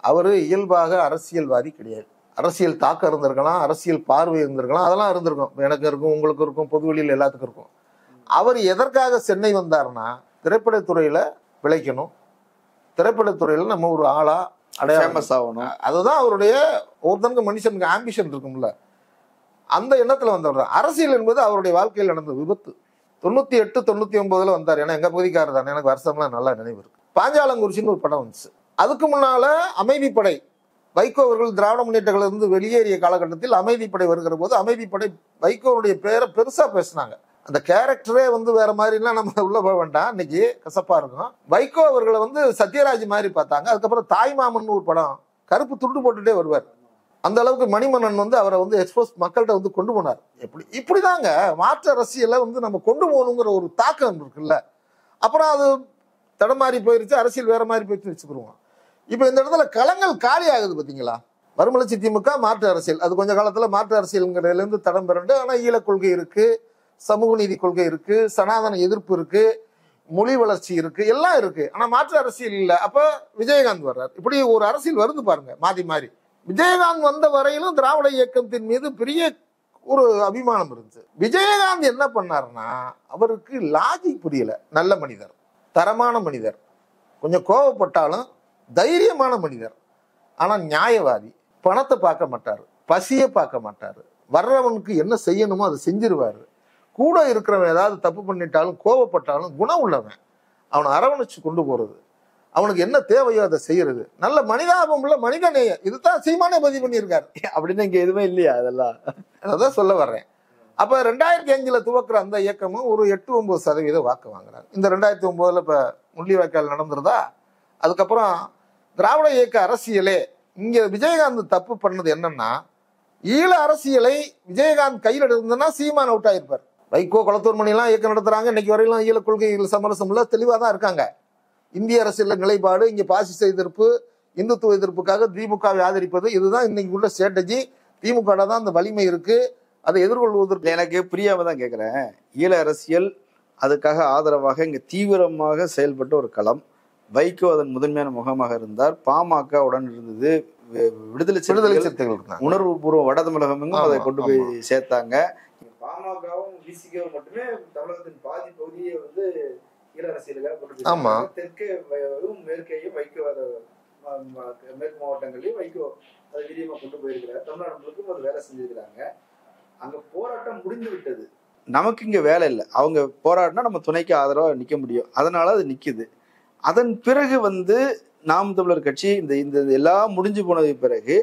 அவரு இயல்பாக அரசியல்வாதி கிடையாது. அரசியல் தாக்கம் இருந்திருக்கலாம், அரசியல் பார்வை இருந்திருக்கலாம், அதெல்லாம் இருந்திருக்கும். எனக்கு இருக்கும், உங்களுக்கு இருக்கும், பொதுவெளியில் எல்லாத்துக்கும் இருக்கும். அவர் எதற்காக சென்னை வந்தாருன்னா, திரைப்படத்துறையில விளைக்கணும், திரைப்படத்துறையில நம்ம ஒரு ஆளா ஃபேமஸ் ஆகணும். அதுதான் அவருடைய ஒருத்தனுக்கு மனுஷனுக்கு ஆம்பிஷன் இருக்கும்ல, அந்த எண்ணத்துல வந்தவர். அரசியல் என்பது அவருடைய வாழ்க்கையில் நடந்த விபத்து. 98, 99 வந்தார். ஏன்னா எங்க பகுதிக்காரர் தானே, எனக்கு வருஷம்லாம் நல்லா நினைவு இருக்கு. பாஞ்சாலங்குறிச்சின்னு ஒரு படம் வந்துச்சு. அதுக்கு முன்னால அமைதிப்படை, வைகோ அவர்கள் திராவிட முன்னேற்றங்கள் இருந்து வெளியேறிய காலகட்டத்தில் அமைதிப்படை வருகிற போது அமைதிப்படை வைகோவுடைய பேரை பெருசா பேசினாங்க. அந்த கேரக்டரே வந்து வேற மாதிரிலாம் நம்ம உள்ள போக வேண்டாம், இன்னைக்கு கசப்பா இருக்கும். வைகோ அவர்களை வந்து சத்யராஜ் மாதிரி பார்த்தாங்க. அதுக்கப்புறம் தாய்மாமன் ஒரு படம், கருப்பு துண்டு போட்டுட்டே வருவார். அந்த அளவுக்கு மணிமன்னன் வந்து அவரை வந்து எக்ஸ்போஸ் மக்கள்கிட்ட வந்து கொண்டு போனார். இப்படிதாங்க மாற்று அரசியலை வந்து நம்ம கொண்டு போகணுங்கிற ஒரு தாக்கம் இருக்குல்ல. அப்புறம் அது தடமாறி போயிருச்சு, அரசியல் வேற மாதிரி போயிட்டு வச்சுக்கிடுவோம். இப்ப இந்த இடத்துல களங்கள் காலி ஆகுது பாத்தீங்களா. மறுமலர்ச்சி திமுக மாற்று அரசியல், அது கொஞ்ச காலத்துல மாற்று அரசியல்ங்கிறதுல இருந்து தடம் பெறண்டு. ஆனா ஈழ கொள்கை இருக்கு, சமூக நீதி கொள்கை இருக்கு, சனாதன எதிர்ப்பு இருக்கு, மொழி வளர்ச்சி இருக்கு, எல்லாம் இருக்கு. ஆனா மாற்று அரசியல் இல்ல. அப்ப விஜயகாந்த் வர்றார். இப்படி ஒரு அரசியல் வருது பாருங்க, மாறி மாறி. விஜயகாந்த் வந்த வரையிலும் திராவிட இயக்கத்தின் மீது பெரிய ஒரு அபிமானம் இருந்துச்சு. விஜயகாந்த் என்ன பண்ணாருன்னா, அவருக்கு லாஜிக் புரியல. நல்ல மனிதர், தரமான மனிதர், கொஞ்சம் கோவப்பட்டாலும் தைரியமான மனிதர், ஆனா நியாயவாதி. பணத்தை பார்க்க மாட்டாரு, பசியை பார்க்க மாட்டாரு, வர்றவனுக்கு என்ன செய்யணுமோ அதை செஞ்சிருவாரு. கூட இருக்கிறவன் ஏதாவது தப்பு பண்ணிட்டாலும் கோவப்பட்டாலும் குணம் உள்ளவன், அவனை அரவணைச்சு கொண்டு போறது, அவனுக்கு என்ன தேவையோ அதை செய்யறது, நல்ல மனிதாபம் உள்ள மனிதநேயம். இதுதான் சீமானே பதிவு பண்ணியிருக்காரு. அப்படின்னு இங்க எதுவுமே இல்லையா? அதெல்லாம் அதான் சொல்ல வர்றேன். அப்ப 2005 துவக்கிற அந்த இயக்கமும் ஒரு 8-9% வாக்கு வாங்குறாங்க. இந்த 2009 இப்ப முள்ளிவாய்க்கால் நடந்துருதா. அதுக்கப்புறம் திராவிட இயக்க அரசியலே இங்க விஜயகாந்த் தப்பு பண்ணது என்னன்னா, ஈழ அரசியலை விஜயகாந்த் கையில் எடுத்ததுன்னா சீமான் அவுட் ஆயிருப்பார். வைகோ, குளத்தூர் மணிலாம் இயக்கம் நடத்துறாங்க. இன்னைக்கு வரையிலும் ஈழ கொள்கைகள் சமரசம் இல்ல, தெளிவா தான் இருக்காங்க. இந்திய அரசியல் நிலைப்பாடு, இங்க பாசிச எதிர்ப்பு, இந்துத்துவ எதிர்ப்புக்காக திமுகவை ஆதரிப்பது, இதுதான் இன்னைக்கு உள்ள ஸ்ட்ராட்டஜி. திமுக தான் அந்த வலிமை இருக்கு, அதை எதிர்கொள்வதற்கு. எனக்கு புரியாம தான் கேட்கிறேன். ஈழ அரசியல் அதுக்காக ஆதரவாக இங்க தீவிரமாக செயல்பட்ட ஒரு களம். வைகோ அதன் முதன்மையான முகமாக இருந்தார். பாமக உடன் இருந்தது. விடுதலை சிறுத்தைகள் உணர்வு பூர்வம் வட தமிழகமும் அதை கொண்டு போய் சேர்த்தாங்க. பாமகவும் விசிகவும் மட்டுமே தமிழகத்தின் பாதி பகுதியை வந்து ஈழ அரசியலுக்காக கொண்டு போய் தெற்கையும் மேற்கையும் வைகோ, மேற்கு மாவட்டங்களையும் வைகோ அதை வீரியமா கொண்டு போயிருக்கிறார். தமிழ்நாடு முழுக்கும் அது வேலை செஞ்சிருக்கிறாங்க. அங்க போராட்டம் முடிந்து விட்டது. நமக்கு இங்க வேலை இல்லை. அவங்க போராடினா நம்ம துணைக்கு ஆதரவா நிக்க முடியும். அதனால அது நிக்குது. அதன் பிறகு வந்து நாம் தமிழர் கட்சி இந்த எல்லாம் முடிஞ்சு போனதுக்கு பிறகு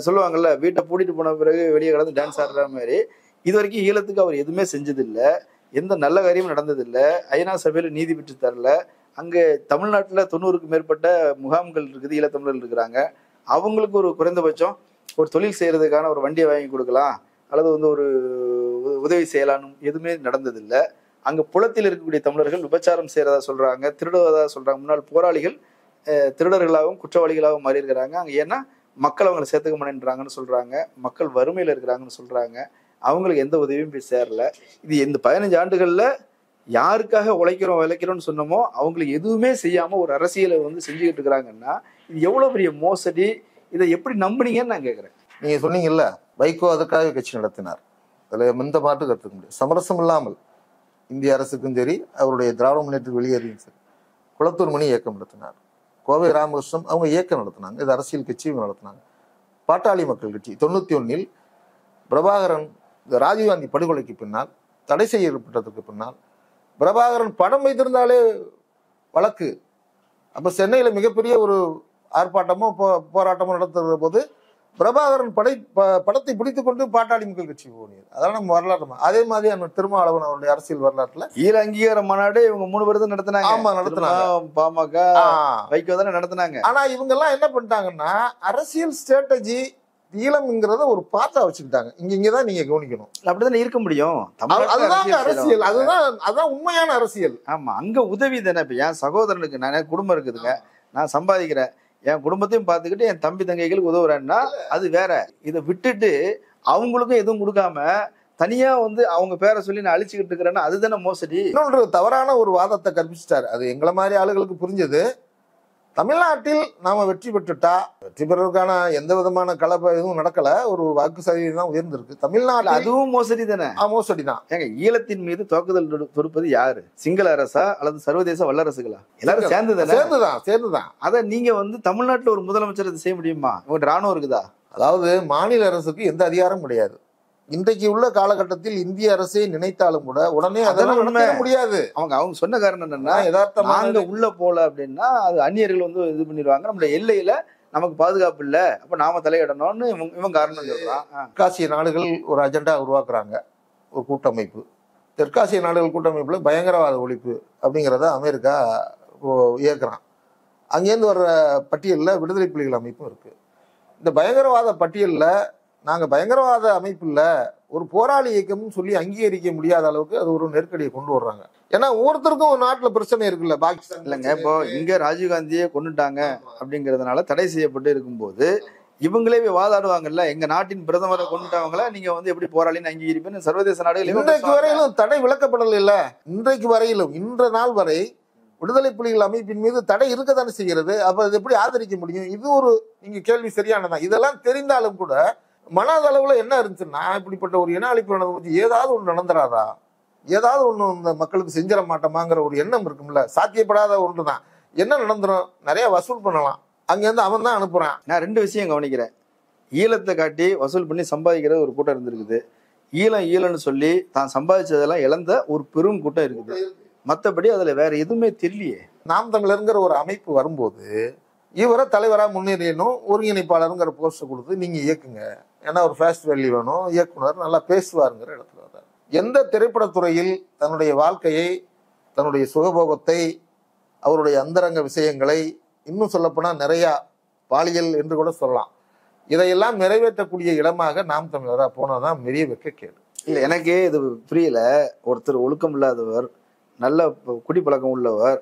சொல்லுவாங்கல்ல, வீட்டை பூட்டிட்டு போன பிறகு வெளியே கடந்து டான்ஸ் ஆடுற மாதிரி, இது வரைக்கும் ஈழத்துக்கு அவர் எதுவுமே செஞ்சதில்லை. எந்த நல்ல காரியமும் நடந்ததில்லை. ஐநா சபையில நீதி பெற்று தரல. அங்கே தமிழ்நாட்டில் 90க்கும் மேற்பட்ட முகாம்கள் இருக்குது, ஈழத்தமிழர்கள் இருக்கிறாங்க. அவங்களுக்கு ஒரு குறைந்தபட்சம் ஒரு தொழில் செய்யறதுக்கான ஒரு வண்டியை வாங்கி கொடுக்கலாம் அல்லது வந்து ஒரு உதவி செய்யலான்னு எதுவுமே நடந்ததில்லை. அங்கே புலத்தில் இருக்கக்கூடிய தமிழர்கள் விபச்சாரம் செய்யறதா சொல்றாங்க, திருடுவதா சொல்றாங்க. முன்னாள் போராளிகள் திருடர்களாகவும் குற்றவாளிகளாகவும் மாறி இருக்கிறாங்க. அங்கே ஏன்னா மக்கள் அவங்களை சேர்த்துக்க மாட்டேன்றாங்கன்னு சொல்றாங்க. மக்கள் வறுமையில் இருக்கிறாங்கன்னு சொல்றாங்க. அவங்களுக்கு எந்த உதவியும் போய் சேரல. இது இந்த 15 ஆண்டுகள்ல யாருக்காக உழைக்கிறோம்னு சொன்னோமோ அவங்களுக்கு எதுவுமே செய்யாம ஒரு அரசியலை வந்து செஞ்சுக்கிட்டு இருக்கிறாங்கன்னா இது எவ்வளவு பெரிய மோசடி. இதை எப்படி நம்புனீங்கன்னு நான் கேட்கிறேன். நீங்க சொன்னீங்கல்ல, வைகோ அதுக்காக கட்சி நடத்தினார். அதுல எந்த மாற்று கருத்துக்க முடியாது. சமரசம் இல்லாமல் இந்திய அரசுக்கும் சரி, அவருடைய திராவிட முன்னேற்றத்துக்கு வெளியேறியும் சரி, குளத்தூர் மணி இயக்கம் நடத்தினார். கோவை ராமகிருஷ்ணன் அவங்க இயக்கம் நடத்தினாங்க. இது அரசியல் கட்சியும் நடத்தினாங்க. பாட்டாளி மக்கள் கட்சி 91 பிரபாகரன் ராஜீவ்காந்தி படுகொலைக்கு பின்னால், தடை செய்யப்பட்டதுக்கு பின்னால், பிரபாகரன் படம் வைத்திருந்தாலே வழக்கு. அப்ப சென்னையில மிகப்பெரிய ஒரு ஆர்ப்பாட்டமோ போராட்டமோ நடத்துகிற போது பிரபாகரன் படத்தை பிடித்துக் கொண்டு பாட்டாளி மக்கள் கட்சி போனியது. அதெல்லாம் நம்ம வரலாறு. அதே மாதிரி அந்த திருமாவளவன் அவருடைய அரசியல் வரலாற்றுல ஈழ அங்கீகார மாநாடு இவங்க 3 பேர் தான் நடத்தினாங்க. ஆமா, நடத்தினாங்க. பாமக வைகோ தானே நடத்தினாங்க. ஆனா இவங்க எல்லாம் என்ன பண்ணிட்டாங்கன்னா, அரசியல் ஸ்ட்ராட்டஜி ஈழம்ங்கிறத ஒரு பாத்தா வச்சுக்கிட்டாங்க. இங்கதான் நீங்க கவனிக்கணும். அப்படித்தானே இருக்க முடியும். அதுதான் அரசியல். அதுதான் உண்மையான அரசியல். ஆமா, அங்க உதவி தானே. இப்ப என் சகோதரனுக்கு நான் குடும்பம் இருக்குதுங்க, நான் சம்பாதிக்கிறேன், என் குடும்பத்தையும் பார்த்துக்கிட்டு என் தம்பி தங்கைகளுக்கு உதவுறேன்னா அது வேற. இதை விட்டுட்டு அவங்களுக்கும் எதுவும் கொடுக்காம தனியா வந்து அவங்க பேரை சொல்லி நான் அழிச்சுக்கிட்டு இருக்கிறேன்னா அதுதானே மோசடி. இன்னொன்று தவறான ஒரு வாதத்தை கற்பிச்சிட்டாரு. அது எங்களை மாதிரி ஆளுகளுக்கு புரிஞ்சது. தமிழ்நாட்டில் நாம வெற்றி பெற்றுட்டா, வெற்றி பெறதுக்கான எந்த விதமான கலப்பை எதுவும் நடக்கல, ஒரு வாக்கு சதவீதம் தான் உயர்ந்திருக்கு தமிழ்நாட்டில். அதுவும் மோசடி தானே. மோசடி தான். ஏங்க, ஈழத்தின் மீது தாக்குதல் தொடுப்பது யாரு? சிங்கள அரசா அல்லது சர்வதேச வல்லரசுகளா? எல்லாரும் சேர்ந்துதான். அத நீங்க வந்து தமிழ்நாட்டுல ஒரு முதலமைச்சர் செய்ய முடியுமா? உங்க ராணுவம் இருக்குதா? அதாவது மாநில அரசுக்கு எந்த அதிகாரமும் கிடையாது. இன்றைக்கு உள்ள காலகட்டத்தில் இந்திய அரசை நினைத்தாலும் கூட உடனே அதெல்லாம் முடியாது. அவங்க சொன்ன காரணம் என்னன்னா, நாங்க உள்ள போல அப்படின்னா அது அந்நியர்கள் வந்து இது பண்ணிடுவாங்க, நம்மளுடைய எல்லையில நமக்கு பாதுகாப்பு இல்லை, அப்ப நாம தலையிடணும்னு இவன் காரணம் சொல்றான். தெற்காசிய நாடுகள் ஒரு அஜெண்டா உருவாக்குறாங்க, ஒரு கூட்டமைப்பு. தெற்காசிய நாடுகள் கூட்டமைப்புல பயங்கரவாத ஒழிப்பு அப்படிங்கிறத அமெரிக்கா இயக்குறான். அங்கேருந்து வர்ற பட்டியலில் விடுதலை புலிகள் அமைப்பும் இருக்கு. இந்த பயங்கரவாத பட்டியலில் நாங்கள் பயங்கரவாத அமைப்பில் ஒரு போராளி இயக்கம்னு சொல்லி அங்கீகரிக்க முடியாத அளவுக்கு அது ஒரு நெருக்கடியை கொண்டு வர்றாங்க. ஏன்னா ஒவ்வொருத்தருக்கும் ஒரு நாட்டில் பிரச்சனை இருக்குல்ல. பாகிஸ்தான் இல்லைங்க, இப்போ இங்கே ராஜீவ்காந்தியை கொண்டுட்டாங்க அப்படிங்கிறதுனால தடை செய்யப்பட்டு இருக்கும்போது இவங்களே வாதாடுவாங்கல்ல, எங்க நாட்டின் பிரதமரை கொண்டுட்டவங்கள நீங்க வந்து எப்படி போராளின்னு அங்கீகரிப்பேன்னு சர்வதேச நாடுகள். இன்றைக்கு வரையிலும் தடை விலக்கப்படல. இல்ல, இன்றைக்கு வரையிலும் இன்ற நாள் வரை விடுதலை புலிகள் அமைப்பின் மீது தடை இருக்கத்தானே செய்கிறது. அப்ப அது எப்படி ஆதரிக்க முடியும்? இது ஒரு நீங்க கேள்வி சரியானதான். இதெல்லாம் தெரிந்தாலும் கூட மனதளவுல என்ன இருந்துச்சுன்னா, இப்படிப்பட்ட ஒரு இன அழிப்பு நடந்து ஏதாவது ஒன்று நடந்துராதா, ஏதாவது ஒண்ணு இந்த மக்களுக்கு செஞ்சிட மாட்டோமாங்கிற ஒரு எண்ணம் இருக்கும்ல. சாத்தியப்படாத ஒன்று தான். என்ன நடந்துரும், நிறைய வசூல் பண்ணலாம், அங்கேருந்து அவன் தான் அனுப்புறான். நான் 2 விஷயம் கவனிக்கிறேன். ஈழத்தை காட்டி வசூல் பண்ணி சம்பாதிக்கிற ஒரு கூட்டம் இருந்திருக்குது. ஈழம்னு சொல்லி தான் சம்பாதிச்சதெல்லாம் இழந்த ஒரு பெரும் கூட்டம் இருக்குது. மற்றபடி அதுல வேற எதுவுமே தெரியலையே. நாம் தமிழருங்கிற ஒரு அமைப்பு வரும்போது இவரை தலைவரா முன்னேறியணும், ஒருங்கிணைப்பாளருங்கிற போஸ்ட் கொடுத்து நீங்க இயக்குங்க, ஏன்னா ஒரு ஃபேஸ்ட் வேல்யூ வேணும், இயக்குனர் நல்லா பேசுவாருங்கிற இடத்துல வர்றாரு. எந்த திரைப்படத்துறையில் தன்னுடைய வாழ்க்கையை, தன்னுடைய சுகபோகத்தை, அவருடைய அந்தரங்க விஷயங்களை, இன்னும் சொல்லப்போனா நிறைய பாலியல் என்று கூட சொல்லலாம், இதையெல்லாம் நிறைவேற்றக்கூடிய இடமாக நாம் தமிழரா போனாதான் மெரிய வைக்க கேடு. இல்ல எனக்கு இது புரியல. ஒருத்தர் ஒழுக்கம் இல்லாதவர், நல்ல குடிப்பழக்கம் உள்ளவர்,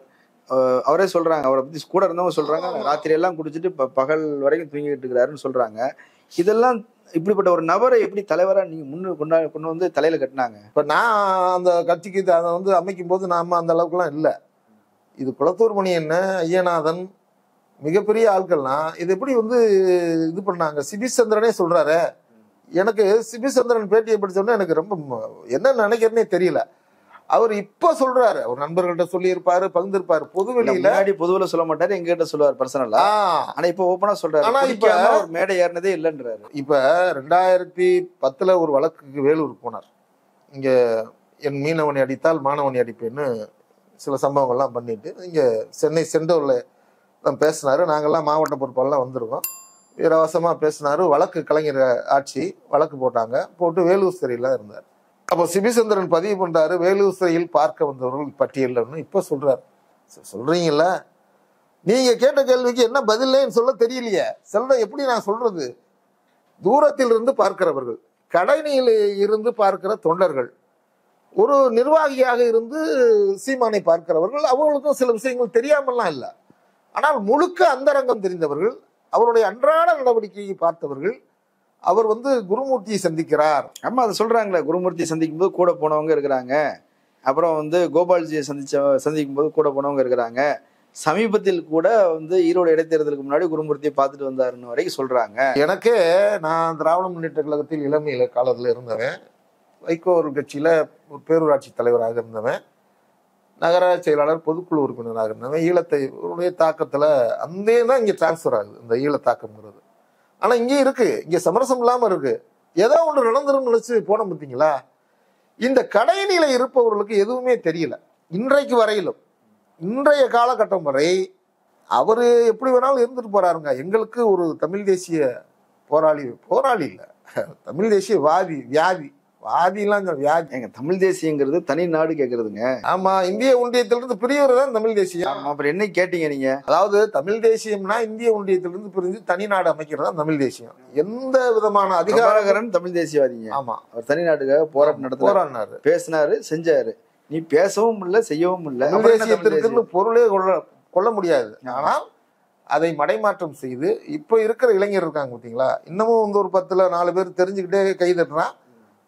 அவரே சொல்றாங்க, அவரை பத்தி கூட இருந்தவங்க சொல்றாங்க, ராத்திரி எல்லாம் குடிச்சிட்டு பகல் வரைக்கும் தூங்கிட்டு இருக்கிறாருன்னு சொல்றாங்க. இதெல்லாம் இப்படிப்பட்ட ஒரு நபரை எப்படி தலைவரா நீங்க கொண்டு வந்து தலையில கட்டினாங்க? இப்ப நான் அந்த கட்சிக்கு அதை வந்து அமைக்கும் போது நாம அந்த அளவுக்குலாம் இல்லை. இது குளத்தூர் மணி என்ன, ஐயநாதன், மிகப்பெரிய ஆட்கள்லாம் இது எப்படி வந்து இது பண்ணாங்க. சிபிசந்திரனே சொல்றாரு. எனக்கு சிபிசந்திரன் பேட்டியை படிச்சோன்னா எனக்கு ரொம்ப என்ன நினைக்கிறேன்னே தெரியல. அவர் இப்ப சொல்றாரு, அவர் நண்பர்கள்ட்ட சொல்லி இருப்பாரு, பகிர்ந்திருப்பாரு, பொதுவெளியில. பொதுவில் சொல்ல மாட்டாரு, எங்கிட்ட சொல்லுவார் பர்சனலா. ஆனா இப்ப ஓப்பனா சொல்றாரு. ஆனா இப்ப ஒரு மேடை ஏறினதே இல்லைன்றாரு. இப்ப 2010 ஒரு வழக்குக்கு வேலூர் போனார். இங்க என் மீனவனை அடித்தால் மாணவனை அடிப்பேன்னு சில சம்பவங்கள்லாம் பண்ணிட்டு இங்க சென்னை சென்டூர்ல பேசினாரு. நாங்கெல்லாம் மாவட்ட பொறுப்பாளெல்லாம் வந்திருக்கோம். வீரவாசமா பேசினாரு. வழக்கு கலைஞர் ஆட்சி வழக்கு போட்டாங்க. போட்டு வேலூர் சிறையில இருந்தார். அப்போ சிபிசந்திரன் பதிவு பண்றாரு, வேலூர் சிறையில் பார்க்க வந்தவர்கள் பட்டியல்னு இப்ப சொல்றாரு. சொல்றீங்கல்ல, நீங்க கேட்ட கேள்விக்கு என்ன பதில்லைன்னு சொல்ல தெரியலையே. சொல்ற எப்படி நான் சொல்றது? தூரத்தில் இருந்து பார்க்கிறவர்கள், கடைநிலையில் இருந்து பார்க்கிற தொண்டர்கள், ஒரு நிர்வாகியாக இருந்து சீமானை பார்க்கிறவர்கள், அவர்களுக்கும் சில விஷயங்கள் தெரியாமல்லாம் இல்லை. ஆனால் முழுக்க அந்தரங்கம் தெரிந்தவர்கள், அவருடைய அன்றாட நடவடிக்கையை பார்த்தவர்கள். அவர் வந்து குருமூர்த்தியை சந்திக்கிறார். அம்மா அதை சொல்றாங்களே, குருமூர்த்தியை சந்திக்கும் போது கூட போனவங்க இருக்கிறாங்க. அப்புறம் வந்து கோபால்ஜியை சந்திக்கும் போது கூட போனவங்க இருக்கிறாங்க. சமீபத்தில் கூட வந்து ஈரோடு இடைத்தேர்தலுக்கு முன்னாடி குருமூர்த்தியை பார்த்துட்டு வந்தாருன்னு வரைக்கும் சொல்றாங்க. எனக்கே, நான் திராவிட முன்னேற்ற கழகத்தில் இளமையில காலத்தில் இருந்தவன், வைகோ ஒரு கட்சியில ஒரு பேரூராட்சி தலைவராக இருந்தவன், நகராட்சி செயலாளர், பொதுக்குழு உறுப்பினராக இருந்தவன். ஈழத்தை தாக்கத்துல அந்த தான் இங்க டிரான்ஸ்பர் ஆகுது, இந்த ஈழ தாக்கம்ங்கிறது. ஆனா இங்கே இருக்கு, இங்க சமரசம் இல்லாம இருக்கு. ஏதோ ஒன்று நடந்துரும் நினைச்சு போன பார்த்தீங்களா? இந்த கடைநிலை இருப்பவர்களுக்கு எதுவுமே தெரியல. இன்றைக்கு வரையிலும், இன்றைய காலகட்டம் வரை அவரு எப்படி வேணாலும் இருந்துட்டு போறாருங்க. எங்களுக்கு ஒரு தமிழ் தேசிய போராளி இல்ல, தமிழ் தேசிய வியாதி வியாதி. எங்க தமிழ் தேசியங்கிறது தனி நாடு கேட்கறதுங்க. ஆமா, இந்திய ஒன்றியத்திலிருந்து பிரியவர் தான் தமிழ் தேசியம். அப்புறம் என்ன கேட்டீங்க நீங்க? அதாவது தமிழ் தேசியம்னா இந்திய ஒன்றியத்திலிருந்து பிரிஞ்சு தனி நாடு அமைக்கிறது தான் தமிழ் தேசியம். எந்த விதமான அதிகாரகரன் தமிழ் தேசியவாதிங்க. ஆமா, அவர் தனி நாட்டுக்காக போராடினாரு, பேசினாரு, செஞ்சாரு. நீ பேசவும் இல்லை, செய்யவும் இல்லை. தமிழ் தேசியத்திற்கு பொருளே கொள்ள முடியாது. ஆனால் அதை மடைமாற்றம் செய்து இப்ப இருக்கிற இளைஞர் இருக்காங்க பார்த்தீங்களா, இன்னமும் வந்து ஒரு 10ல் 4 பேர் தெரிஞ்சுக்கிட்டே கைதட்டுறான்.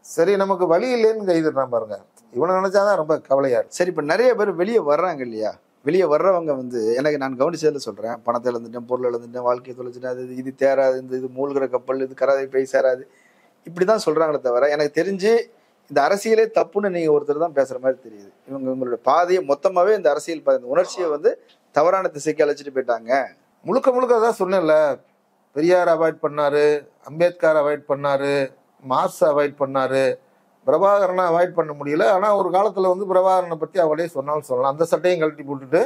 சரி, நமக்கு வழி இல்லைன்னு கைதட்டுறான் பாருங்க. இவனை நினைச்சாதான் ரொம்ப கவலையா இருக்கு. சரி, இப்ப நிறைய பேர் வெளியே வர்றாங்க இல்லையா? வெளியே வர்றவங்க வந்து, எனக்கு நான் கவனிச்சதில் சொல்றேன், பணத்தை இழந்துட்டேன், பொருள் இழந்துட்டேன், வாழ்க்கையை தொலைச்சிட்டேன், அது இது தேராது, இது மூழ்கிற கப்பல், இது கராதை போய் சேராது, இப்படிதான் சொல்றாங்களே தவிர, எனக்கு தெரிஞ்சு இந்த அரசியலே தப்புன்னு நீங்க ஒருத்தர் தான் பேசுற மாதிரி தெரியுது. இவங்களோட பாதையை மொத்தமாவே இந்த அரசியல் பாதை, இந்த உணர்ச்சியை வந்து தவறான திசைக்கு அழைச்சிட்டு போயிட்டாங்க. முழுக்க தான் சொன்னேன்ல, பெரியார் அவாய்ட் பண்ணாரு, அம்பேத்கர் அவாய்ட் பண்ணாரு, மார்க்ஸ் அவாய்ட் பண்ணாரு, பிரபாகரனை அவாய்ட் பண்ண முடியல. ஆனா ஒரு காலத்துல வந்து பிரபாகரனை பத்தி அவளே சொன்னாலும் சொல்லலாம். அந்த சட்டையும் கழட்டி போட்டுட்டு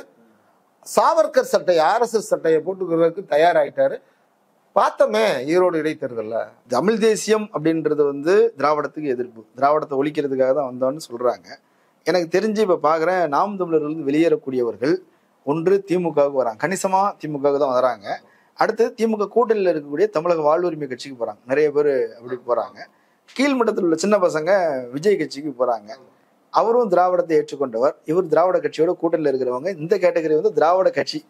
சாவர்கர் சட்டை, RSS சட்டையை போட்டுக்கிறதுக்கு தயாராயிட்டாரு. பார்த்தோமே ஈரோடு இடைத்தேர்தல்ல. தமிழ் தேசியம் அப்படின்றது வந்து திராவிடத்துக்கு எதிர்ப்பு, திராவிடத்தை ஒழிக்கிறதுக்காக தான் வந்தோன்னு சொல்றாங்க. எனக்கு தெரிஞ்சு இப்ப பாக்குறேன், நாம் தமிழர்கள் வெளியேறக்கூடியவர்கள் ஒன்று திமுகவுக்கு வராங்க, கணிசமா திமுகவுக்கு தான் வராங்க. அடுத்து திமுக கூட்டணியில் இருக்கக்கூடிய தமிழக வாழ்வுரிமை கட்சிக்கு போறாங்க, நிறைய பேர் அப்படி போறாங்க. கீழ்மட்டத்தில் உள்ள சின்ன பசங்க விஜய் கட்சிக்கு போறாங்க. அவரும் திராவிடத்தை ஏற்றுக்கொண்டவர், இவர் திராவிட கட்சியோட கூட்டணியில் இருக்கிறவங்க. இந்த கேட்டகரி வந்து திராவிட கட்சி.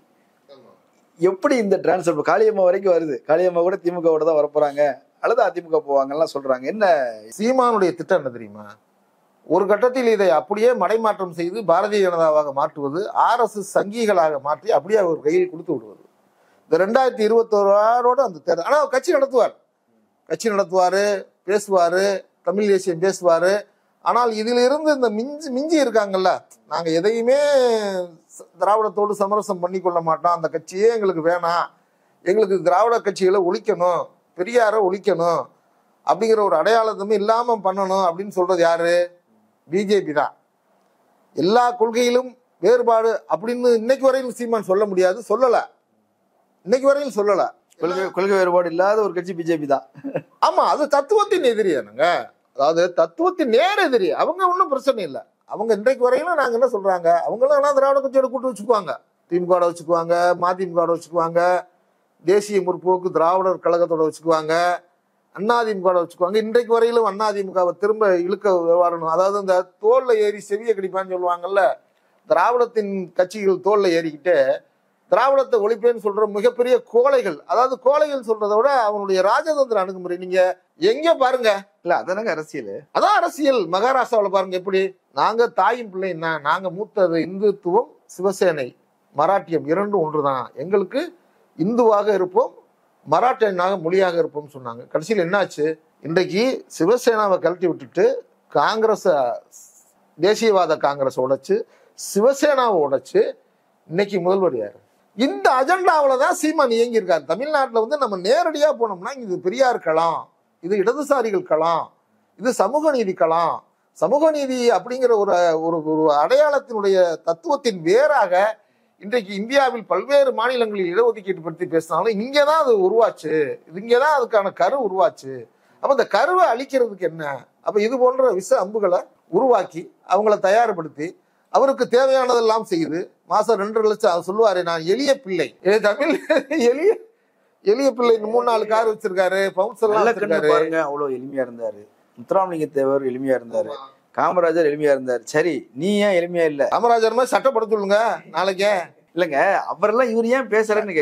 எப்படி இந்த டிரான்ஸ்ஃபர் காளியம்மா வரைக்கும் வருது? காளியம்மா கூட திமுகவோட தான் வரப்போறாங்க அல்லது அதிமுக போவாங்கலாம் சொல்றாங்க. என்ன சீமானுடைய திட்டம் என்ன தெரியுமா? ஒரு கட்டத்தில் இதை அப்படியே மடைமாற்றம் செய்து பாரதிய ஜனதாவாக மாற்றுவது, RSS சங்கிகளாக மாற்றி அப்படியே அவர் கையில் கொடுத்து விடுவது. இந்த 2021 அந்த தேர்தல். ஆனா அவர் கட்சி நடத்துவார், கட்சி நடத்துவாரு, பேசுவாரு, தமிழ் தேசியம் பேசுவாரு. ஆனால் இதிலிருந்து இந்த மிஞ்சி இருக்காங்கல்ல, நாங்க எதையுமே திராவிடத்தோடு சமரசம் பண்ணி கொள்ள மாட்டோம், அந்த கட்சியே எங்களுக்கு வேணாம், எங்களுக்கு திராவிட கட்சிகளை ஒழிக்கணும், பெரியாரை ஒழிக்கணும் அப்படிங்கிற ஒரு அடையாளத்துமே இல்லாம பண்ணணும் அப்படின்னு சொல்றது யாரு? பிஜேபி தான். எல்லா கொள்கையிலும் வேறுபாடு அப்படின்னு இன்னைக்கு வரையும் சீமான் சொல்ல முடியாது, சொல்லல, இன்னைக்கு வரையும் சொல்லல. கொள்கை வேறுபாடு இல்லாத ஒரு கட்சி பிஜேபி தான். ஆமா, அது தத்துவத்தின் எதிரியானுங்க. அதாவது தத்துவத்தின் நேர் எதிரி. அவங்க ஒன்றும் பிரச்சனை இல்லை. அவங்க இன்றைக்கு வரையிலும் நாங்க என்ன சொல்றாங்க, அவங்களும் திராவிட கட்சியோட கூட்டு வச்சுக்குவாங்க, திமுக வச்சுக்குவாங்க, மதிமுக வச்சுக்குவாங்க, தேசிய முற்போக்கு திராவிடர் கழகத்தோட வச்சுக்குவாங்க, அதிமுக வச்சுக்குவாங்க. இன்றைக்கு வரையிலும் அதிமுகவை திரும்ப இழுக்க வரணும். அதாவது இந்த தோல்ல ஏறி செவிய கடிப்பான்னு சொல்லுவாங்கல்ல, திராவிடத்தின் கட்சிகள் தோல்ல ஏறிக்கிட்டு திராவிடத்தை ஒழிப்பேன்னு சொல்ற மிகப்பெரிய கோழைகள். அதாவது கோழைகள் சொல்றதை விட அவனுடைய ராஜதந்திர அணுகுமுறை நீங்க எங்க பாருங்க. இல்ல அதானங்க அரசியல். அதான் அரசியல். மகாராஷ்டிராவில் பாருங்க எப்படி, நாங்க தாயும் பிள்ளைன்னா, நாங்க மூத்தது இந்துத்துவம், சிவசேனை, மராட்டியம் இரண்டும் ஒன்றுதான், எங்களுக்கு இந்துவாக இருப்போம், மராட்டியனாக மொழியாக இருப்போம் சொன்னாங்க. கடைசியில் என்னாச்சு? இன்றைக்கு சிவசேனாவை கழட்டி விட்டுட்டு காங்கிரஸ், தேசியவாத காங்கிரஸ் உடைச்சு சிவசேனாவை உடைச்சு இன்னைக்கு முதல்வர் யாரு? இந்த அஜெண்டாவில தான் சீமான் இயங்கி இருக்காரு. தமிழ்நாட்டில் வந்து நம்ம நேரடியா போனோம்னா இது பெரியார் களம், இது இடதுசாரிகள் களம், இது சமூக நீதி களம். சமூக நீதி அப்படிங்கிற ஒரு ஒரு அடையாளத்தினுடைய தத்துவத்தின் வேறாக இன்றைக்கு இந்தியாவில் பல்வேறு மாநிலங்களில் இடஒதுக்கீடு பற்றி பேசினாலும் இங்கேதான் அது உருவாச்சு, இங்கேதான் அதுக்கான கரு உருவாச்சு. அப்ப இந்த கருவை அழிக்கிறதுக்கு என்ன? அப்ப இது போன்ற விஷ அம்புகளை உருவாக்கி அவங்கள தயார்படுத்தி அவருக்கு தேவையானதெல்லாம் செய்யுது. மாசம் 2 லட்சம் சொல்லுவாரு, நான் எளிய பிள்ளை, தமிழ் எளிய பிள்ளை, 3-4 கார் வச்சிருக்காரு, பவுன்ஸ் எல்லாம் பாருங்க, அவ்வளவு எளிமையா இருந்தாரு. முத்துராமலிங்க தேவர் எளிமையா இருந்தாரு, காமராஜர் எளிமையா இருந்தாரு. சரி, நீ ஏன் எளிமையா இல்ல? காமராஜர் மாதிரி சட்டப்பட சொல்லுங்க நாளைக்கே. இல்லங்க, அவரெல்லாம் இவர் ஏன் பேசுறேன்னு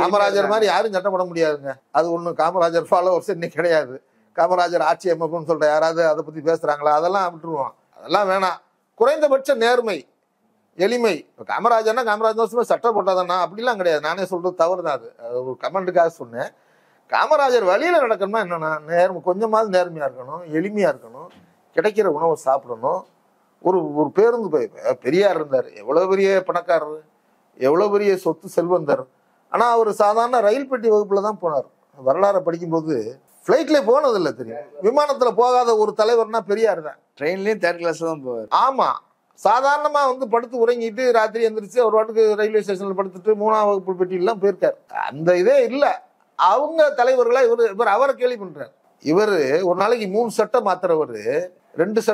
காமராஜர் மாதிரி யாரும் சட்டப்பட முடியாதுங்க. அது ஒண்ணு காமராஜர் ஃபாலோவர்ஸ் இன்னைக்கு கிடையாது. காமராஜர் ஆட்சி அமைப்புன்னு சொல்ற யாராவது அதை பத்தி பேசுறாங்களா? அதெல்லாம் விட்டுருவோம், அதெல்லாம் வேணாம். குறைந்தபட்ச நேர்மை, எளிமை. காமராஜர்னா காமராஜர் சட்டம் போட்டாதானா? அப்படிலாம் கிடையாது. நானே சொல்றது தவறு தான். அது ஒரு கமெண்ட்டுக்காக சொன்னேன். காமராஜர் வழியில நடக்கணும்னா என்னன்னா, கொஞ்சமாவது நேர்மையா இருக்கணும், எளிமையா இருக்கணும், கிடைக்கிற உணவை சாப்பிடணும். ஒரு பேருந்து பெரியார் இருந்தார், எவ்வளவு பெரிய பணக்காரர், எவ்வளவு பெரிய சொத்து செல்வந்தர். ஆனா அவர் சாதாரண ரயில் பெட்டி வகுப்புல தான் போனார். வரலாறு படிக்கும்போது பிளைட்ல போனதில்லை தெரியும். விமானத்துல போகாத ஒரு தலைவர்னா பெரியார் தான். ட்ரெயின்லயும் 3rd கிளாஸ்ல தான் போவார். ஆமா, சாதாரணமா வந்து படுத்து உறங்கிட்டு ராத்திரி எந்திரிச்சு ஒரு வாட்டுக்கு ரயில்வே ஸ்டேஷன்ல படுத்துட்டு 3ஆம் வகுப்பு பெட்டியெல்லாம் போயிருக்காரு. அந்த இதே இல்ல. அவங்க தலைவர்களா இவர் அவரை கேள்வி பண்றாரு. இவரு ஒரு நாளைக்கு 3 சட்டை மாத்துறவரு 2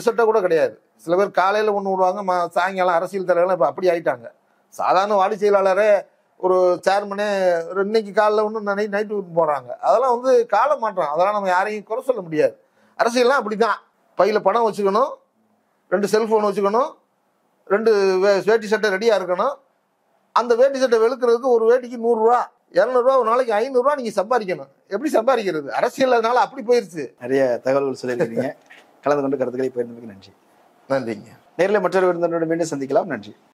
சட்டை கூட கிடையாது. சில பேர் காலையில ஒண்ணு விடுவாங்க, சாயங்காலம். அரசியல் தலைவர்கள் இப்ப அப்படி ஆயிட்டாங்க. சாதாரண வார்டு செயலாளரே, ஒரு சேர்மனே இன்னைக்கு காலைல ஒன்று நைட்டு போறாங்க. அதெல்லாம் வந்து கால மாற்றம். அதெல்லாம் நம்ம யாரையும் குறை சொல்ல முடியாது. அரசியல்லாம் அப்படிதான். பையில பணம் வச்சுக்கணும், 2 செல்போன் வச்சுக்கணும், 2 வேட்டி சட்டை ரெடியா இருக்கணும். அந்த வேட்டி சட்டை வெளுக்கிறதுக்கு ஒரு வேட்டிக்கு 100 ரூபா, 200 ரூபா, ஒரு நாளைக்கு 500 ரூபா நீங்க சம்பாதிக்கணும். எப்படி சம்பாதிக்கிறது? அரசியல் அதனால அப்படி போயிருச்சு. நிறைய தகவல்கள் சொல்லியிருக்கீங்க. கலந்து கொண்டு கருத்துக்களை பகிர்ந்தமைக்கு நன்றி. நன்றிங்க. நேரில் மற்றொரு விருந்தினரோடு மீண்டும் சந்திக்கலாம். நன்றி.